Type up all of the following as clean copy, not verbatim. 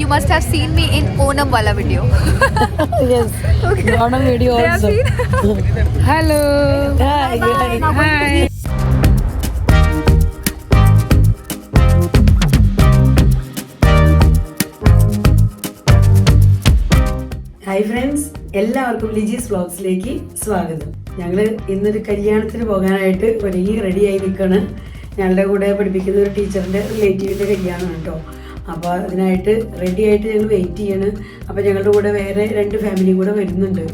you must have seen me in Onam wala video. Yes. Okay. Onam video They have also. seen? Hello. Hi. Bye. Now going to Hi. eat. Hi friends, എല്ലാവർക്കും ലിജീസ് വ്ളോഗ്സിലേക്ക് സ്വാഗതം. ഞങ്ങൾ ഇന്നൊരു കല്യാണത്തിന് പോകാനായിട്ട് ഒരുങ്ങി റെഡിയായി നിൽക്കുകയാണ്. ഞങ്ങളുടെ കൂടെ പഠിപ്പിക്കുന്ന ഒരു ടീച്ചറിൻ്റെ റിലേറ്റീവിൻ്റെ കല്യാണമാണ് കേട്ടോ. അപ്പോൾ അതിനായിട്ട് റെഡിയായിട്ട് ഞങ്ങൾ വെയിറ്റ് ചെയ്യണം. അപ്പോൾ ഞങ്ങളുടെ കൂടെ വേറെ 2 ഫാമിലിയും കൂടെ വരുന്നുണ്ട്.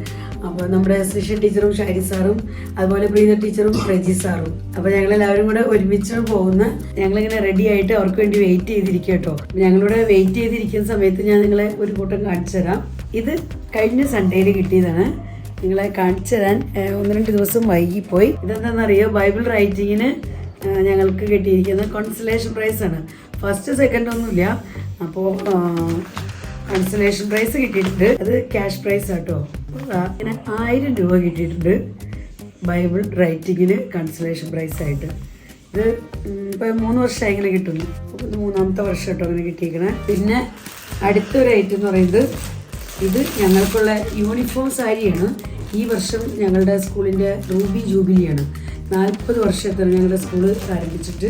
അപ്പോൾ നമ്മുടെ ശ്രീഷ ടീച്ചറും ഷാരി സാറും അതുപോലെ പ്രീത ടീച്ചറും റെജി സാറും. അപ്പോൾ ഞങ്ങളെല്ലാവരും കൂടെ ഒരുമിച്ചാണ് പോകുന്നത്. ഞങ്ങളിങ്ങനെ റെഡി ആയിട്ട് അവർക്ക് വേണ്ടി വെയിറ്റ് ചെയ്തിരിക്കുക കേട്ടോ. ഞങ്ങളിവിടെ വെയിറ്റ് ചെയ്തിരിക്കുന്ന സമയത്ത് ഞാൻ നിങ്ങളെ ഒരു കൂട്ടം കാണിച്ചു തരാം. ഇത് കഴിഞ്ഞ സൺഡേയിൽ കിട്ടിയതാണ്. നിങ്ങളെ കാണിച്ചു തരാൻ 1-2 ദിവസം വൈകിപ്പോയി. ഇതെന്താണെന്നറിയോ, ബൈബിൾ റൈറ്റിങ്ങിന് ഞങ്ങൾക്ക് കിട്ടിയിരിക്കുന്ന കോൺസലേഷൻ പ്രൈസാണ്. ഫസ്റ്റ് സെക്കൻഡ് ഒന്നുമില്ല. അപ്പോൾ കൺസലേഷൻ പ്രൈസ് കിട്ടിയിട്ടുണ്ട്. അത് ക്യാഷ് പ്രൈസ് ആട്ടോ. ഇങ്ങനെ 1000 രൂപ കിട്ടിയിട്ടുണ്ട് ബൈബിൾ റൈറ്റിങ്ങിന് കൺസലേഷൻ പ്രൈസ് ആയിട്ട്. ഇത് ഇപ്പോൾ 3 വർഷമായി ഇങ്ങനെ കിട്ടുന്നു. ഇത് 3ാമത്തെ വർഷം കേട്ടോ അങ്ങനെ കിട്ടിയിരിക്കണേ. പിന്നെ അടുത്തൊരു ഐറ്റം എന്ന് പറയുന്നത്, ഇത് ഞങ്ങൾക്കുള്ള യൂണിഫോം സാരിയാണ്. ഈ വർഷം ഞങ്ങളുടെ സ്കൂളിൻ്റെ റൂബി ജൂബിലിയാണ്. 40 വർഷത്തിൽ ഞങ്ങളുടെ സ്കൂള് ആരംഭിച്ചിട്ട്.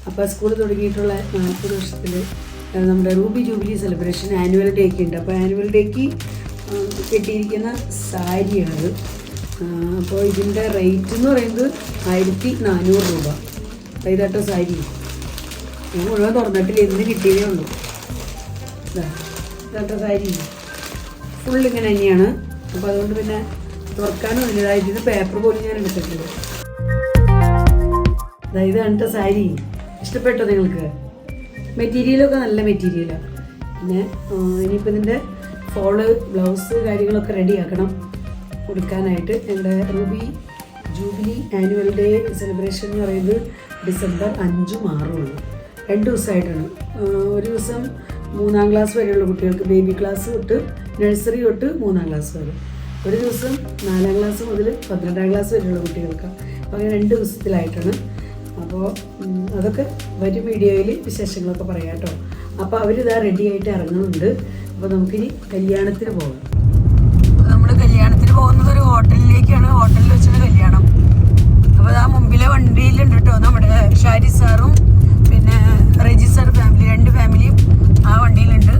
അപ്പോൾ സ്കൂൾ തുടങ്ങിയിട്ടുള്ള 40 വർഷത്തിൽ നമ്മുടെ റൂബി ജൂബിലി സെലിബ്രേഷൻ ആനുവൽ ഡേക്ക് ഉണ്ട്. അപ്പോൾ ആനുവൽ ഡേക്ക് കിട്ടിയിരിക്കുന്ന സാരിയാണത്. അപ്പോൾ ഇതിൻ്റെ റേറ്റ് എന്ന് പറയുന്നത് 1400 രൂപ. ഇതാട്ടോ സാരി. ഞാൻ മുഴുവൻ തുറന്നിട്ടില്ല, ഇന്ന് കിട്ടിയതേ ഉള്ളൂ. ഇതാട്ടോ സാരി ഫുൾ ഇങ്ങനെ തന്നെയാണ്. അപ്പോൾ അതുകൊണ്ട് പിന്നെ തുറക്കാനും അതിൻ്റെതായിട്ട് ഇത് പേപ്പർ പോലും ഞാൻ എടുത്തിട്ടുണ്ട്. ഇതാണ് കേട്ടോ സാരി. ഇഷ്ടപ്പെട്ടോ നിങ്ങൾക്ക്? മെറ്റീരിയലൊക്കെ നല്ല മെറ്റീരിയലാണ്. പിന്നെ ഇനിയിപ്പോൾ ഇതിൻ്റെ ഫോള് ബ്ലൗസ് കാര്യങ്ങളൊക്കെ റെഡിയാക്കണം കൊടുക്കാനായിട്ട്. ഞങ്ങളുടെ Ruby jubilee annual day celebration എന്ന് പറയുന്നത് ഡിസംബർ 5-ഉം 6ഉം ആണ്. 2 ദിവസമായിട്ടാണ്. ഒരു ദിവസം 3ാം ക്ലാസ് വരെയുള്ള കുട്ടികൾക്ക്, ബേബി ക്ലാസ് തൊട്ട് നഴ്സറി തൊട്ട് 3ാം ക്ലാസ് വരെ. ഒരു ദിവസം 4ാം ക്ലാസ് മുതൽ 12ാം ക്ലാസ് വരെയുള്ള കുട്ടികൾക്ക്. അപ്പോൾ അങ്ങനെ 2 ദിവസത്തിലായിട്ടാണ്. അപ്പോൾ അതൊക്കെ വരും വീഡിയോയിൽ വിശേഷങ്ങളൊക്കെ പറയാം കേട്ടോ. അപ്പോൾ അവരിതാ റെഡി ആയിട്ട് ഇറങ്ങുന്നുണ്ട്. അപ്പോൾ നമുക്കിനി കല്യാണത്തിന് പോകാം. നമ്മൾ കല്യാണത്തിന് പോകുന്നത് ഒരു ഹോട്ടലിലേക്കാണ്. ഹോട്ടലിൽ വെച്ചാണ് കല്യാണം. അപ്പോൾ ആ മുമ്പിലെ വണ്ടിയിലുണ്ട് കേട്ടോ നമ്മുടെ ഷാരി സാറും പിന്നെ റെജി സാർ ഫാമിലി, 2 ഫാമിലിയും ആ വണ്ടിയിലുണ്ട്.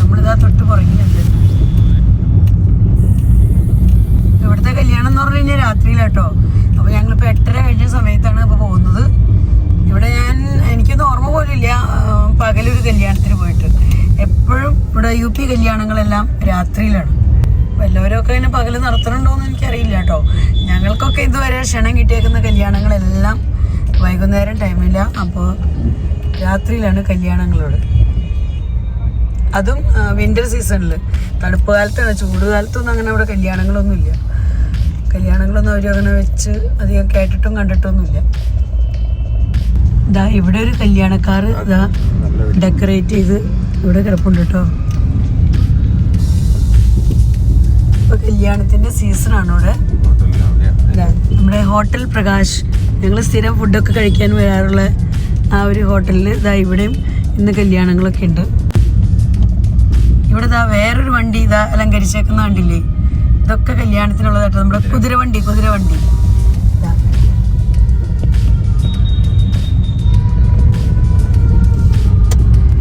നമ്മളിതാ തൊട്ട് പുറകിലുണ്ട്. ഇവിടുത്തെ കല്യാണം എന്ന് പറഞ്ഞു കഴിഞ്ഞാൽ രാത്രിയിലാട്ടോ. അപ്പോൾ ഞങ്ങളിപ്പോൾ 8:30 കഴിഞ്ഞ സമയത്താണ് ഇപ്പോൾ പോകുന്നത്. ഇവിടെ എനിക്കൊന്നും ഓർമ്മ പോലും ഇല്ല പകലൊരു കല്യാണത്തിന് പോയിട്ട്. എപ്പോഴും ഇവിടെ UP കല്യാണങ്ങളെല്ലാം രാത്രിയിലാണ്. വല്ലവരൊക്കെ അതിന് പകൽ നടത്തണുണ്ടോയെന്ന് എനിക്കറിയില്ല കേട്ടോ. ഞങ്ങൾക്കൊക്കെ ഇതുവരെ ക്ഷണം കിട്ടിയേക്കുന്ന കല്യാണങ്ങളെല്ലാം വൈകുന്നേരം ടൈമില്ല. അപ്പോൾ രാത്രിയിലാണ് കല്യാണങ്ങളോട്. അതും വിൻ്റർ സീസണിൽ. തണുപ്പ് കാലത്താണ്. ചൂട് കാലത്തൊന്നും അങ്ങനെ ഇവിടെ കല്യാണങ്ങളൊന്നുമില്ല. കല്യാണങ്ങളൊന്നും അവരങ്ങനെ വെച്ച് അധികം കേട്ടിട്ടും കണ്ടിട്ടൊന്നുമില്ല. ഇതാ ഇവിടെ ഒരു കല്യാണക്കാർ ഇതാ ഡെക്കറേറ്റ് ചെയ്ത് ഇവിടെ കിടപ്പുണ്ട് കേട്ടോ. ഇപ്പോൾ കല്യാണത്തിൻ്റെ സീസണാണ് ഇവിടെ. നമ്മുടെ ഹോട്ടൽ പ്രകാശ്, ഞങ്ങൾ സ്ഥിരം ഫുഡൊക്കെ കഴിക്കാൻ വരാറുള്ള ആ ഒരു ഹോട്ടലിൽ ഇതാ ഇവിടെയും ഇന്ന് കല്യാണങ്ങളൊക്കെ ഉണ്ട്. ഇവിടെ ഇതാ വേറൊരു വണ്ടി ഇതാ അലങ്കരിച്ചേക്കുന്ന കണ്ടില്ലേ, ഇതൊക്കെ കല്യാണത്തിനുള്ളതാട്ടോ. നമ്മുടെ കുതിരവണ്ടി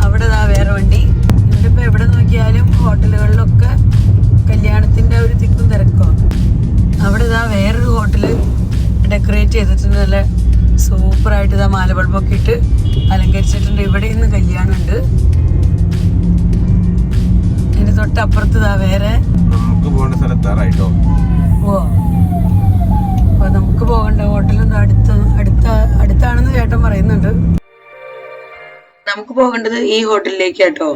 അവിടെ ഇതാ വേറെ വണ്ടി. ഇവിടെ എവിടെ നോക്കിയാലും ഹോട്ടലുകളിലൊക്കെ കല്യാണത്തിൻ്റെ ഒരു തിക്കും തിരക്കുമാണ്. അവിടെ ഇതാ വേറൊരു ഹോട്ടല് ഡെക്കറേറ്റ് ചെയ്തിട്ടുണ്ട്. നല്ല സൂപ്പറായിട്ട് ഇതാ മാല ബൾബൊക്കെ ഇട്ട് അലങ്കരിച്ചിട്ടുണ്ട്. ഇവിടെ ഇന്ന് കല്യാണമുണ്ട്. അതിൻ്റെ തൊട്ടപ്പുറത്ത് ഇതാ വേറെ അപ്പോൾ നമുക്ക് പോകേണ്ട ഹോട്ടലും അടുത്താണെന്ന് ചേട്ടൻ പറയുന്നുണ്ട്. നമുക്ക് പോകേണ്ടത് ഈ ഹോട്ടലിലേക്ക് കേട്ടോ.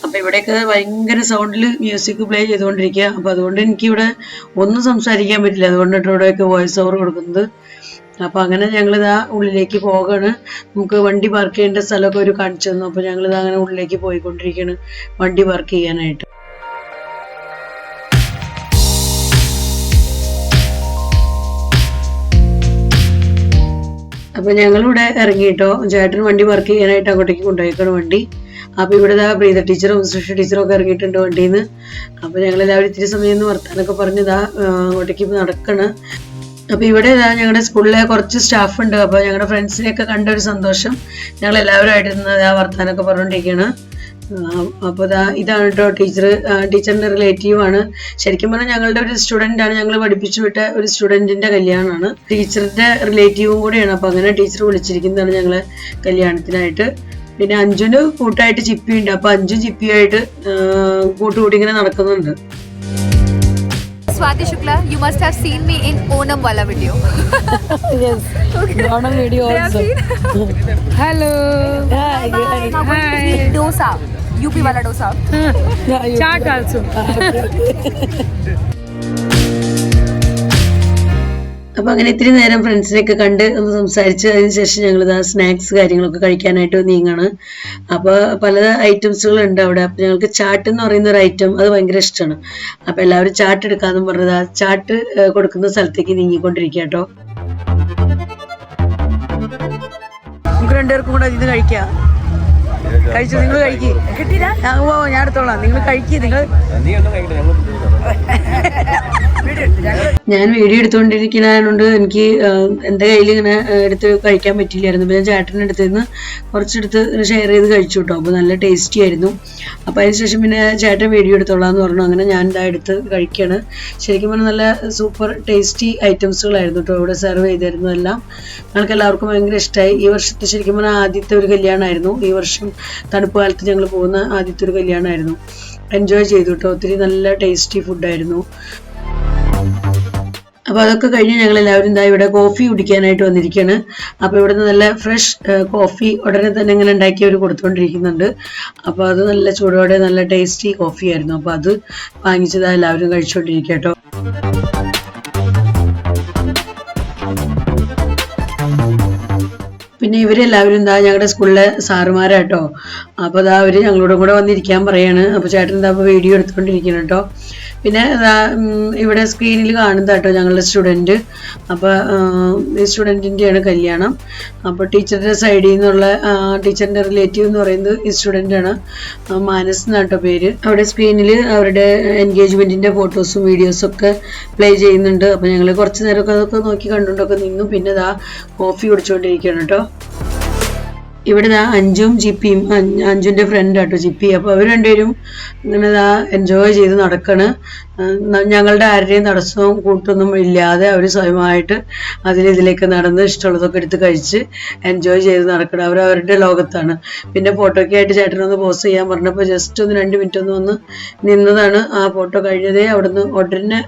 അപ്പോൾ ഇവിടെയൊക്കെ ഭയങ്കര സൗണ്ടിൽ മ്യൂസിക് പ്ലേ ചെയ്തുകൊണ്ടിരിക്കുക. അപ്പോൾ അതുകൊണ്ട് എനിക്കിവിടെ ഒന്നും സംസാരിക്കാൻ പറ്റില്ല. അതുകൊണ്ടിട്ട് ഇവിടെയൊക്കെ വോയിസ് ഓവർ കൊടുക്കുന്നത്. അപ്പോൾ അങ്ങനെ ഞങ്ങളിതാ ഉള്ളിലേക്ക് പോവുകയാണ്. നമുക്ക് വണ്ടി പാർക്ക് ചെയ്യേണ്ട സ്ഥലമൊക്കെ ഒരു കാണിച്ചു തന്നു. അപ്പോൾ ഞങ്ങളിതാ അങ്ങനെ ഉള്ളിലേക്ക് പോയിക്കൊണ്ടിരിക്കുകയാണ് വണ്ടി പാർക്ക് ചെയ്യാനായിട്ട്. അപ്പോൾ ഞങ്ങളിവിടെ ഇറങ്ങിയിട്ടോ. ചേട്ടൻ വണ്ടി പാർക്ക് ചെയ്യാനായിട്ട് അങ്ങോട്ടേക്ക് കൊണ്ടുപോയിക്കണം വണ്ടി. അപ്പോൾ ഇവിടെ പ്രീത ടീച്ചറും സൃഷ്ടി ടീച്ചറും ഒക്കെ ഇറങ്ങിയിട്ടുണ്ട് വണ്ടിയിൽ നിന്ന്. അപ്പോൾ ഞങ്ങളെല്ലാവരും ഇത്തിരി സമയം ഒന്ന് വർത്താനൊക്കെ പറഞ്ഞതാ അങ്ങോട്ടേക്ക് നടക്കണം. അപ്പോൾ ഇവിടെ ഞങ്ങളുടെ സ്കൂളിലെ കുറച്ച് സ്റ്റാഫ് ഉണ്ട്. അപ്പോൾ ഞങ്ങളുടെ ഫ്രണ്ട്സിനെയൊക്കെ കണ്ട ഒരു സന്തോഷം ഞങ്ങളെല്ലാവരുമായിട്ട് ഇന്ന് വർത്താനൊക്കെ പറഞ്ഞുകൊണ്ടിരിക്കുകയാണ്. അപ്പോൾ ഇതാണ് കേട്ടോ ടീച്ചറിൻ്റെ റിലേറ്റീവ് ആണ്. ശരിക്കും പറഞ്ഞാൽ ഞങ്ങളുടെ ഒരു സ്റ്റുഡൻ്റ് ആണ്, ഞങ്ങൾ പഠിപ്പിച്ചു വിട്ട ഒരു സ്റ്റുഡൻറ്റിൻ്റെ കല്യാണമാണ്, ടീച്ചറിൻ്റെ റിലേറ്റീവും കൂടിയാണ്. അപ്പോൾ അങ്ങനെ ടീച്ചർ വിളിച്ചിരിക്കുന്നതാണ് ഞങ്ങളെ കല്യാണത്തിനായിട്ട്. പിന്നെ അഞ്ജുന് കൂട്ടായിട്ട് ചിപ്പി ഉണ്ട്. അപ്പോൾ അഞ്ജും ചിപ്പിയായിട്ട് കൂട്ടുകൂടി ഇങ്ങനെ നടക്കുന്നുണ്ട്. Swati Shukla, you must have seen me in Onam wala video. Yes. Okay. Onam video also. Hello. Hi. Now going to eat dosa. UP wala dosa. Yeah, chaat also. അപ്പോൾ അങ്ങനെ ഇത്തിരി നേരം ഫ്രണ്ട്സിനെയൊക്കെ കണ്ട് ഒന്ന് സംസാരിച്ച് അതിന് ശേഷം ഞങ്ങൾ സ്നാക്സ് കാര്യങ്ങളൊക്കെ കഴിക്കാനായിട്ട് നീങ്ങാണ്. അപ്പോൾ പല ഐറ്റംസുകളുണ്ട് അവിടെ. അപ്പോൾ ഞങ്ങൾക്ക് ചാട്ട് എന്ന് പറയുന്ന ഒരു ഐറ്റം അത് ഭയങ്കര ഇഷ്ടമാണ്. അപ്പോൾ എല്ലാവരും ചാട്ട് എടുക്കാമെന്നും പറഞ്ഞത് ചാട്ട് കൊടുക്കുന്ന സ്ഥലത്തേക്ക് നീങ്ങിക്കൊണ്ടിരിക്കുക കേട്ടോ. നമുക്ക് രണ്ടുപേർക്കും കൂടെ ഇത് കഴിക്കാം. കഴിച്ചു, നിങ്ങൾ കഴിക്കി. കിട്ടിയില്ല? ഓ, ഞാൻ എടുത്തോളാം. നിങ്ങൾ കഴിക്കി. ഞാൻ വീഡിയോ എടുത്തുകൊണ്ടിരിക്കുന്നതുകൊണ്ട് എനിക്ക് എൻ്റെ കയ്യിൽ ഇങ്ങനെ എടുത്ത് കഴിക്കാൻ പറ്റില്ലായിരുന്നു. അപ്പോൾ ഞാൻ ചേട്ടൻ്റെ അടുത്ത് നിന്ന് കുറച്ചെടുത്ത് ഷെയർ ചെയ്ത് കഴിച്ചു കേട്ടോ. അപ്പോൾ നല്ല ടേസ്റ്റി ആയിരുന്നു. അപ്പോൾ അതിനുശേഷം പിന്നെ ചേട്ടൻ വീഡിയോ എടുത്തോളാം എന്ന് പറഞ്ഞു. അങ്ങനെ ഞാൻ ഇതാ എടുത്ത് കഴിക്കുകയാണ്. ശരിക്കും പറഞ്ഞാൽ നല്ല സൂപ്പർ ടേസ്റ്റി ഐറ്റംസുകളായിരുന്നു കേട്ടോ ഇവിടെ സെർവ് ചെയ്തിരുന്നതെല്ലാം. ഞങ്ങൾക്ക് എല്ലാവർക്കും ഭയങ്കര ഇഷ്ടമായി. ഈ വർഷത്തെ ശരിക്കും പറഞ്ഞാൽ ആദ്യത്തെ ഒരു കല്യാണമായിരുന്നു. ഈ വർഷം തണുപ്പ് കാലത്ത് ഞങ്ങൾ പോകുന്ന ആദ്യത്തെ ഒരു കല്യാണമായിരുന്നു. എൻജോയ് ചെയ്തു കേട്ടോ. ഒത്തിരി നല്ല ടേസ്റ്റി ഫുഡായിരുന്നു. അപ്പോൾ അതൊക്കെ കഴിഞ്ഞ് ഞങ്ങളെല്ലാവരും ഇവിടെ കോഫി കുടിക്കാനായിട്ട് വന്നിരിക്കുകയാണ്. അപ്പോൾ ഇവിടുന്ന് നല്ല ഫ്രഷ് കോഫി ഉടനെ തന്നെ ഇങ്ങനെ ഉണ്ടാക്കി അവർ കൊടുത്തുകൊണ്ടിരിക്കുന്നുണ്ട്. അപ്പോൾ അത് നല്ല ചൂടോടെ നല്ല ടേസ്റ്റി കോഫി ആയിരുന്നു. അപ്പോൾ അത് വാങ്ങിച്ചതാ എല്ലാവരും കഴിച്ചുകൊണ്ടിരിക്കുക കേട്ടോ. പിന്നെ ഇവരെല്ലാവരും ഞങ്ങളുടെ സ്കൂളിലെ സാറുമാരാട്ടോ. അപ്പോൾ അവർ ഞങ്ങളോടും കൂടെ വന്നിരിക്കാൻ പറയാണ്. അപ്പോൾ ചേട്ടൻ അപ്പോൾ വീഡിയോ എടുത്തുകൊണ്ടിരിക്കണം കേട്ടോ. പിന്നെ ഇവിടെ സ്ക്രീനിൽ കാണുന്നത് കേട്ടോ ഞങ്ങളുടെ സ്റ്റുഡൻറ്റ്. അപ്പോൾ ഈ സ്റ്റുഡൻറ്റിൻ്റെയാണ് കല്യാണം. അപ്പോൾ ടീച്ചറുടെ സൈഡിൽ നിന്നുള്ള ടീച്ചറിൻ്റെ റിലേറ്റീവ് എന്ന് പറയുന്നത് ഈ സ്റ്റുഡൻ്റാണ്, മാനസ് എന്നാട്ടോ പേര്. അവിടെ സ്ക്രീനിൽ അവരുടെ എൻഗേജ്മെൻറ്റിൻ്റെ ഫോട്ടോസും വീഡിയോസും ഒക്കെ പ്ലേ ചെയ്യുന്നുണ്ട്. അപ്പോൾ ഞങ്ങൾ കുറച്ച് നേരമൊക്കെ അതൊക്കെ നോക്കി കണ്ടുകൊണ്ടൊക്കെ നിന്നു. പിന്നെ കോഫി കുടിച്ചുകൊണ്ടിരിക്കുകയാണ് കേട്ടോ. ഇവിടെ അഞ്ജും ജിപ്പിയും, അഞ്ജുൻ്റെ ഫ്രണ്ട് ആട്ടോ ജിപ്പി. അപ്പോൾ അവർ രണ്ടുപേരും ഇങ്ങനെ എൻജോയ് ചെയ്ത് നടക്കണ്. ഞങ്ങളുടെ ആരുടെയും തടസ്സവും കൂട്ടൊന്നും ഇല്ലാതെ അവർ സ്വയമായിട്ട് ഇതിലേക്ക് നടന്ന് ഇഷ്ടമുള്ളതൊക്കെ എടുത്ത് കഴിച്ച് എൻജോയ് ചെയ്ത് നടക്കണം. അവരവരുടെ ലോകത്താണ്. പിന്നെ ഫോട്ടോയ്ക്ക് ആയിട്ട് ചേട്ടനൊന്ന് പോസ് ചെയ്യാൻ പറഞ്ഞപ്പോൾ ജസ്റ്റ് ഒന്ന് 2 മിനിറ്റ് ഒന്ന് വന്ന് നിന്നതാണ്. ആ ഫോട്ടോ കഴിഞ്ഞതേ അവിടുന്ന് ഉടനെ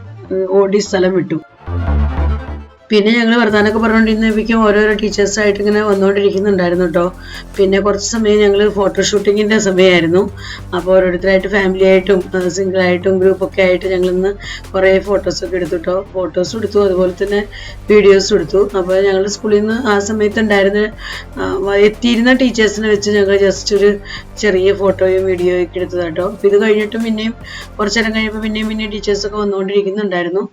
ഓടി സ്ഥലം വിട്ടു. പിന്നെ ഞങ്ങൾ വർത്താനൊക്കെ പറഞ്ഞുകൊണ്ടിരുന്നപ്പോഴേക്കും ഓരോരോ ടീച്ചേഴ്സായിട്ട് ഇങ്ങനെ വന്നുകൊണ്ടിരിക്കുന്നുണ്ടായിരുന്നു കേട്ടോ. പിന്നെ കുറച്ച് സമയം ഞങ്ങൾ ഫോട്ടോഷൂട്ടിങ്ങിൻ്റെ സമയമായിരുന്നു. അപ്പോൾ ഓരോരുത്തരായിട്ട് ഫാമിലി ആയിട്ടും സിംഗിളായിട്ടും ഗ്രൂപ്പൊക്കെ ആയിട്ട് ഞങ്ങളിന്ന് കുറേ ഫോട്ടോസൊക്കെ എടുത്തു കേട്ടോ. ഫോട്ടോസും എടുത്തു, അതുപോലെ തന്നെ വീഡിയോസും എടുത്തു. അപ്പോൾ ഞങ്ങൾ സ്കൂളിൽ നിന്ന് ആ സമയത്ത് എത്തിയിരുന്ന ടീച്ചേഴ്സിനെ വെച്ച് ഞങ്ങൾ ജസ്റ്റ് ഒരു ചെറിയ ഫോട്ടോയും വീഡിയോയും ഒക്കെ എടുത്തത് കേട്ടോ. അപ്പോൾ ഇത് കഴിഞ്ഞിട്ടും പിന്നെയും കുറച്ച് നേരം കഴിയുമ്പോൾ പിന്നെയും ടീച്ചേഴ്സൊക്കെ വന്നുകൊണ്ടിരിക്കുന്നുണ്ടായിരുന്നു.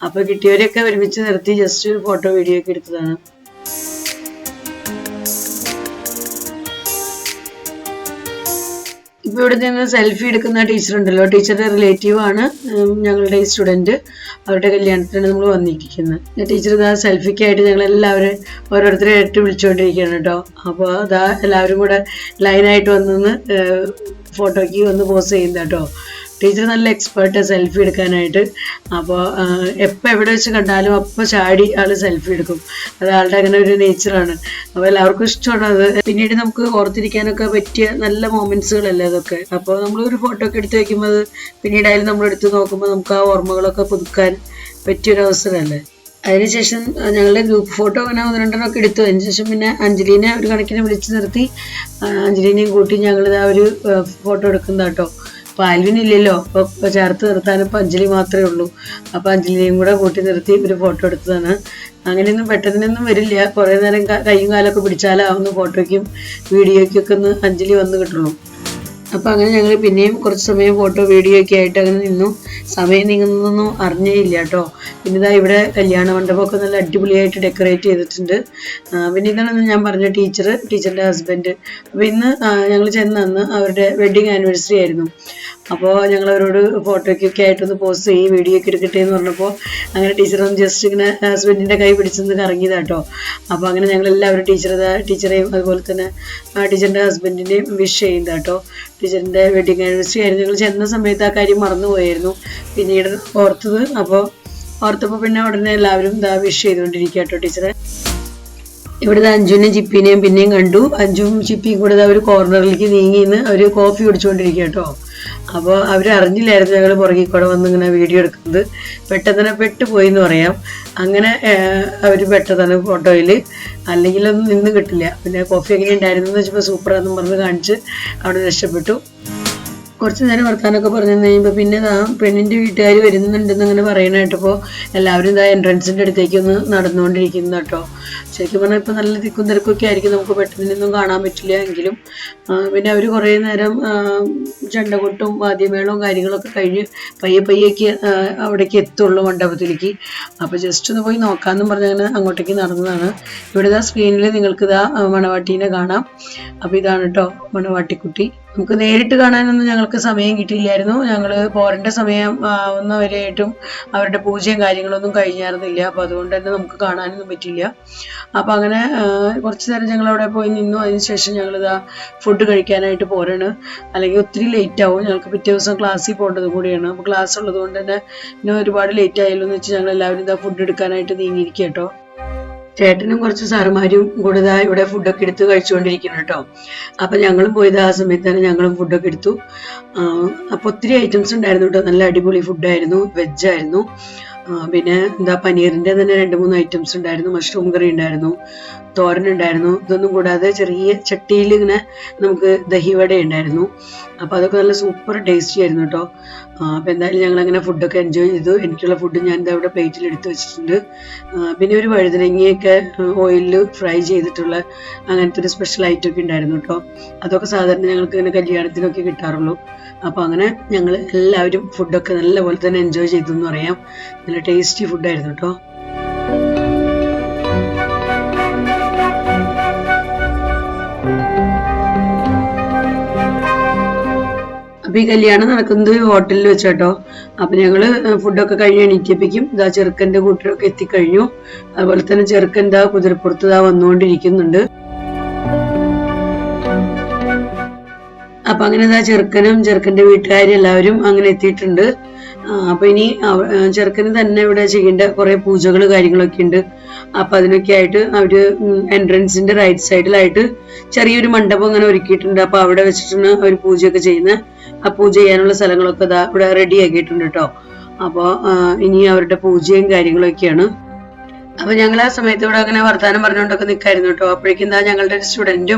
അപ്പോൾ കിട്ടിയവരെയൊക്കെ ഒരുമിച്ച് നിർത്തി ജസ്റ്റ് ഒരു ഫോട്ടോ വീഡിയോ ഒക്കെ എടുത്തതാണ്. ഇപ്പോൾ ഇവിടെ നിന്ന് സെൽഫി എടുക്കുന്ന ടീച്ചർ ഉണ്ടല്ലോ, ടീച്ചറുടെ റിലേറ്റീവ് ആണ് ഞങ്ങളുടെ ഈ സ്റ്റുഡൻറ്റ്. അവരുടെ കല്യാണത്തിനാണ് നമ്മൾ വന്നിരിക്കുന്നത്. ടീച്ചർ സെൽഫിക്കായിട്ട് ഞങ്ങളെല്ലാവരും ഓരോരുത്തരെയായിട്ട് വിളിച്ചുകൊണ്ടിരിക്കുകയാണ് കേട്ടോ. അപ്പോൾ എല്ലാവരും കൂടെ ലൈനായിട്ട് വന്ന് ഫോട്ടോയ്ക്ക് വന്ന് പോസ് ചെയ്യുന്നത് കേട്ടോ. ടീച്ചർ നല്ല എക്സ്പേർട്ട് സെൽഫി എടുക്കാനായിട്ട്. അപ്പോൾ എപ്പോൾ എവിടെ വെച്ച് കണ്ടാലും അപ്പോൾ ചാടി ആൾ സെൽഫി എടുക്കും. അത് ആളുടെ അങ്ങനെ ഒരു നേച്ചറാണ്. അപ്പോൾ എല്ലാവർക്കും ഇഷ്ടമാണ് അത്. പിന്നീട് നമുക്ക് ഓർത്തിരിക്കാനൊക്കെ പറ്റിയ നല്ല മൊമെൻറ്റ്സുകളല്ലേ അതൊക്കെ. അപ്പോൾ നമ്മളൊരു ഫോട്ടോ ഒക്കെ എടുത്ത് വയ്ക്കുമ്പോൾ അത് പിന്നീട് അതിൽ നമ്മൾ എടുത്ത് നോക്കുമ്പോൾ നമുക്ക് ആ ഓർമ്മകളൊക്കെ പുതുക്കാൻ പറ്റിയൊരവസരമല്ലേ. അതിനുശേഷം ഞങ്ങളുടെ ഗ്രൂപ്പ് ഫോട്ടോ അങ്ങനെ 1-2 എടുത്തു. അതിനുശേഷം പിന്നെ അഞ്ജലീനെ ഒരു കണക്കിന് വിളിച്ച് നിർത്തി അഞ്ജലീനെയും കൂട്ടി ഞങ്ങളിതാ ഒരു ഫോട്ടോ എടുക്കുന്ന കേട്ടോ. അപ്പോൾ ആൽവിനില്ലല്ലോ, അപ്പോൾ ചേർത്ത് നിർത്താനിപ്പോൾ അഞ്ജലി മാത്രമേ ഉള്ളൂ. അപ്പോൾ അഞ്ജലിനെയും കൂടെ കൂട്ടി നിർത്തി ഒരു ഫോട്ടോ എടുത്തതാണ്. അങ്ങനെയൊന്നും പെട്ടെന്നൊന്നും വരില്ല. കുറേ നേരം കൈയും കാലൊക്കെ പിടിച്ചാലാവുന്ന ഫോട്ടോയ്ക്കും വീഡിയോയ്ക്കൊക്കെ ഒന്ന് അഞ്ജലി വന്ന് കിട്ടുള്ളൂ. അപ്പോൾ അങ്ങനെ ഞങ്ങൾ പിന്നെയും കുറച്ച് സമയം ഫോട്ടോ വീഡിയോ ഒക്കെ ആയിട്ട് അങ്ങനെ നിന്നു. സമയം നീങ്ങുന്നതൊന്നും അറിഞ്ഞേയില്ല കേട്ടോ. പിന്നെ ഇതാ ഇവിടെ കല്യാണ മണ്ഡപമൊക്കെ നല്ല അടിപൊളിയായിട്ട് ഡെക്കറേറ്റ് ചെയ്തിട്ടുണ്ട്. പിന്നെ ഇതാണ് ഞാൻ പറഞ്ഞ ടീച്ചറിൻ്റെ ഹസ്ബൻഡ്. അപ്പോൾ ഇന്ന് ഞങ്ങൾ ചെന്ന് അവരുടെ വെഡ്ഡിങ് ആനിവേഴ്സറി ആയിരുന്നു. അപ്പോൾ ഞങ്ങൾ അവരോട് ഫോട്ടോയ്ക്കൊക്കെ ആയിട്ടൊന്ന് പോസ്റ്റ് ചെയ്യും, വീഡിയോ ഒക്കെ എടുക്കട്ടെ എന്ന് പറഞ്ഞപ്പോൾ അങ്ങനെ ടീച്ചറൊന്ന് ജസ്റ്റ് ഇങ്ങനെ ഹസ്ബൻഡിൻ്റെ കൈ പിടിച്ചൊന്ന് കറങ്ങിയതാട്ടോ. അപ്പോൾ അങ്ങനെ ഞങ്ങളെല്ലാവരും ടീച്ചറെയും അതുപോലെ തന്നെ ടീച്ചറിൻ്റെ ഹസ്ബൻഡിൻ്റെയും വിഷ് ചെയ്യുന്നതാട്ടോ. ടീച്ചറിൻ്റെ വെഡ്ഡിങ് ആനിവേഴ്സറി ആയിരുന്നു. ഞങ്ങൾ ചെന്ന സമയത്ത് ആ കാര്യം മറന്നുപോയായിരുന്നു, പിന്നീട് ഓർത്തപ്പോൾ പിന്നെ ഉടനെ എല്ലാവരും വിഷ് ചെയ്തുകൊണ്ടിരിക്കുക കേട്ടോ ടീച്ചറെ. ഇവിടുത്തെ അഞ്ജുവിനെയും ചിപ്പിനെയും പിന്നെയും കണ്ടു. അഞ്ജുവും ചിപ്പിയും കൂടെ ഒരു കോർണറിലേക്ക് നീങ്ങിന്ന് അവർ കോഫി കുടിച്ചുകൊണ്ടിരിക്കുക കേട്ടോ. അപ്പോൾ അവരറിഞ്ഞില്ലായിരുന്നു ഞങ്ങൾ പുറകിൽ കൂടെ വന്ന് ഇങ്ങനെ വീഡിയോ എടുക്കുന്നത്. പെട്ടെന്ന് പെട്ടുപോയി എന്ന് പറയാം. അങ്ങനെ അവർ പെട്ടതാണ് ഫോട്ടോയിൽ, അല്ലെങ്കിലൊന്നും നിന്ന് കിട്ടില്ല. പിന്നെ കോഫി എങ്ങനെ ഉണ്ടായിരുന്നു എന്ന് വെച്ചപ്പോൾ സൂപ്പറാണെന്നും പറഞ്ഞ് കാണിച്ച് അവിടെ രക്ഷപ്പെട്ടു. കുറച്ച് നേരം വർത്താനൊക്കെ പറഞ്ഞു കഴിയുമ്പോൾ പിന്നെ പെണ്ണിൻ്റെ വീട്ടുകാർ വരുന്നുണ്ടെന്ന് ഇങ്ങനെ പറയണായിട്ടപ്പോൾ എല്ലാവരും എൻട്രൻസിൻ്റെ അടുത്തേക്ക് ഒന്ന് നടന്നുകൊണ്ടിരിക്കുന്നു കേട്ടോ. ശരിക്കും പറഞ്ഞാൽ ഇപ്പോൾ നല്ല തിക്കും തിരക്കൊക്കെ ആയിരിക്കും, നമുക്ക് പെട്ടെന്നൊന്നും കാണാൻ പറ്റില്ല. എങ്കിലും പിന്നെ അവർ കുറേ നേരം ചെണ്ടകൊട്ടും വാദ്യമേളവും കാര്യങ്ങളൊക്കെ കഴിഞ്ഞ് പയ്യൊക്കെ അവിടേക്ക് എത്തുള്ളൂ മണ്ഡപത്തിലേക്ക്. അപ്പോൾ ജസ്റ്റ് ഒന്ന് പോയി നോക്കാമെന്നും പറഞ്ഞങ്ങനെ അങ്ങോട്ടേക്ക് നടന്നതാണ്. ഇവിടെ സ്ക്രീനിൽ നിങ്ങൾക്ക് മണവാട്ടീനെ കാണാം. അപ്പോൾ ഇതാണ് കേട്ടോ മണവാട്ടിക്കുട്ടി. നമുക്ക് നേരിട്ട് കാണാനൊന്നും ഞങ്ങൾക്ക് സമയം കിട്ടിയില്ലായിരുന്നു. ഞങ്ങൾ പോരേണ്ട സമയം ആവുന്നവരെയായിട്ടും അവരുടെ പൂജയും കാര്യങ്ങളൊന്നും കഴിഞ്ഞായിരുന്നില്ല. അപ്പോൾ അതുകൊണ്ട് തന്നെ നമുക്ക് കാണാനൊന്നും പറ്റില്ല. അപ്പോൾ അങ്ങനെ കുറച്ച് നേരം ഞങ്ങൾ അവിടെ പോയി നിന്നു. അതിനുശേഷം ഞങ്ങളിതാ ഫുഡ് കഴിക്കാനായിട്ട് പോരാണ്. അല്ലെങ്കിൽ ഒത്തിരി ലേറ്റ് ആവും. ഞങ്ങൾക്ക് പിറ്റേ ദിവസം ക്ലാസ്സിൽ പോകേണ്ടത് കൂടിയാണ്. അപ്പോൾ ക്ലാസ് ഉള്ളത് കൊണ്ട് തന്നെ പിന്നെ ഒരുപാട് ലേറ്റ് ആയല്ലോ എന്ന് വെച്ച് ഞങ്ങൾ എല്ലാവരും ഫുഡ് എടുക്കാനായിട്ട് നീങ്ങിയിരിക്കുക കേട്ടോ. ചേട്ടനും കുറച്ച് സാറുമാരും കൂടെ ഇവിടെ ഫുഡൊക്കെ എടുത്ത് കഴിച്ചുകൊണ്ടിരിക്കുന്നു കേട്ടോ. അപ്പം ഞങ്ങളും പോയത് ആ സമയത്ത് തന്നെ ഞങ്ങളും ഫുഡൊക്കെ എടുത്തു. അപ്പോൾ ഒത്തിരി ഐറ്റംസ് ഉണ്ടായിരുന്നു കേട്ടോ. നല്ല അടിപൊളി ഫുഡായിരുന്നു, വെജായിരുന്നു. പിന്നെ പനീറിൻ്റെ തന്നെ 2-3 ഐറ്റംസ് ഉണ്ടായിരുന്നു. മഷ്റൂം കറി ഉണ്ടായിരുന്നു, തോരനുണ്ടായിരുന്നു. ഇതൊന്നും കൂടാതെ ചെറിയ ചട്ടിയിൽ ഇങ്ങനെ നമുക്ക് ദഹിവട ഉണ്ടായിരുന്നു. അപ്പോൾ അതൊക്കെ നല്ല സൂപ്പർ ടേസ്റ്റി ആയിരുന്നു കേട്ടോ. അപ്പോൾ എന്തായാലും ഞങ്ങളങ്ങനെ ഫുഡൊക്കെ എൻജോയ് ചെയ്തു. എനിക്കുള്ള ഫുഡ് ഞാൻ ഇവിടെ പ്ലേറ്റിൽ എടുത്ത് വെച്ചിട്ടുണ്ട്. പിന്നെ ഒരു വഴുതനങ്ങയൊക്കെ ഓയിലിൽ ഫ്രൈ ചെയ്തിട്ടുള്ള അങ്ങനത്തെ ഒരു സ്പെഷ്യൽ ഐറ്റം ഒക്കെ ഉണ്ടായിരുന്നു കേട്ടോ. അതൊക്കെ സാധാരണ ഞങ്ങൾക്ക് ഇങ്ങനെ കല്യാണത്തിനൊക്കെ കിട്ടാറുള്ളൂ. അപ്പോൾ അങ്ങനെ ഞങ്ങൾ എല്ലാവരും ഫുഡൊക്കെ നല്ലപോലെ തന്നെ എൻജോയ് ചെയ്തു എന്ന് പറയാം. നല്ല ടേസ്റ്റി ഫുഡായിരുന്നു കേട്ടോ. അപ്പോൾ ഈ കല്യാണം നടക്കുന്നത് ഹോട്ടലിൽ വെച്ചാട്ടോ. അപ്പം ഞങ്ങൾ ഫുഡൊക്കെ കഴിഞ്ഞ് എണീറ്റപ്പോഴേക്കും ചെറുക്കൻ്റെ കൂട്ടരൊക്കെ എത്തിക്കഴിഞ്ഞു. അതുപോലെ തന്നെ ചെറുക്കൻ കുതിരപ്പുറത്ത് വന്നുകൊണ്ടിരിക്കുന്നുണ്ട്. അപ്പം അങ്ങനെ ചെറുക്കൻ്റെ വീട്ടുകാരും എല്ലാവരും അങ്ങനെ എത്തിയിട്ടുണ്ട്. അപ്പൊ ഇനി ചെറുക്കന് തന്നെ ഇവിടെ ചെയ്യേണ്ട കുറെ പൂജകൾ കാര്യങ്ങളൊക്കെ ഉണ്ട്. അപ്പൊ അതിനൊക്കെ ആയിട്ട് അവര് എൻട്രൻസിന്റെ റൈറ്റ് സൈഡിലായിട്ട് ചെറിയൊരു മണ്ഡപം അങ്ങനെ ഒരുക്കിയിട്ടുണ്ട്. അപ്പൊ അവിടെ വെച്ചിട്ടാണ് അവർ പൂജയൊക്കെ ചെയ്യുന്നത്. ആ പൂജ ചെയ്യാനുള്ള സ്ഥലങ്ങളൊക്കെ ഇവിടെ റെഡി ആക്കിയിട്ടുണ്ട് കേട്ടോ. അപ്പോൾ ഇനി അവരുടെ പൂജയും കാര്യങ്ങളൊക്കെയാണ്. അപ്പൊ ഞങ്ങൾ ആ സമയത്ത് ഇവിടെ അങ്ങനെ വർത്താനം പറഞ്ഞുകൊണ്ടൊക്കെ നിൽക്കായിരുന്നു കേട്ടോ. അപ്പോഴേക്കും ഞങ്ങളുടെ ഒരു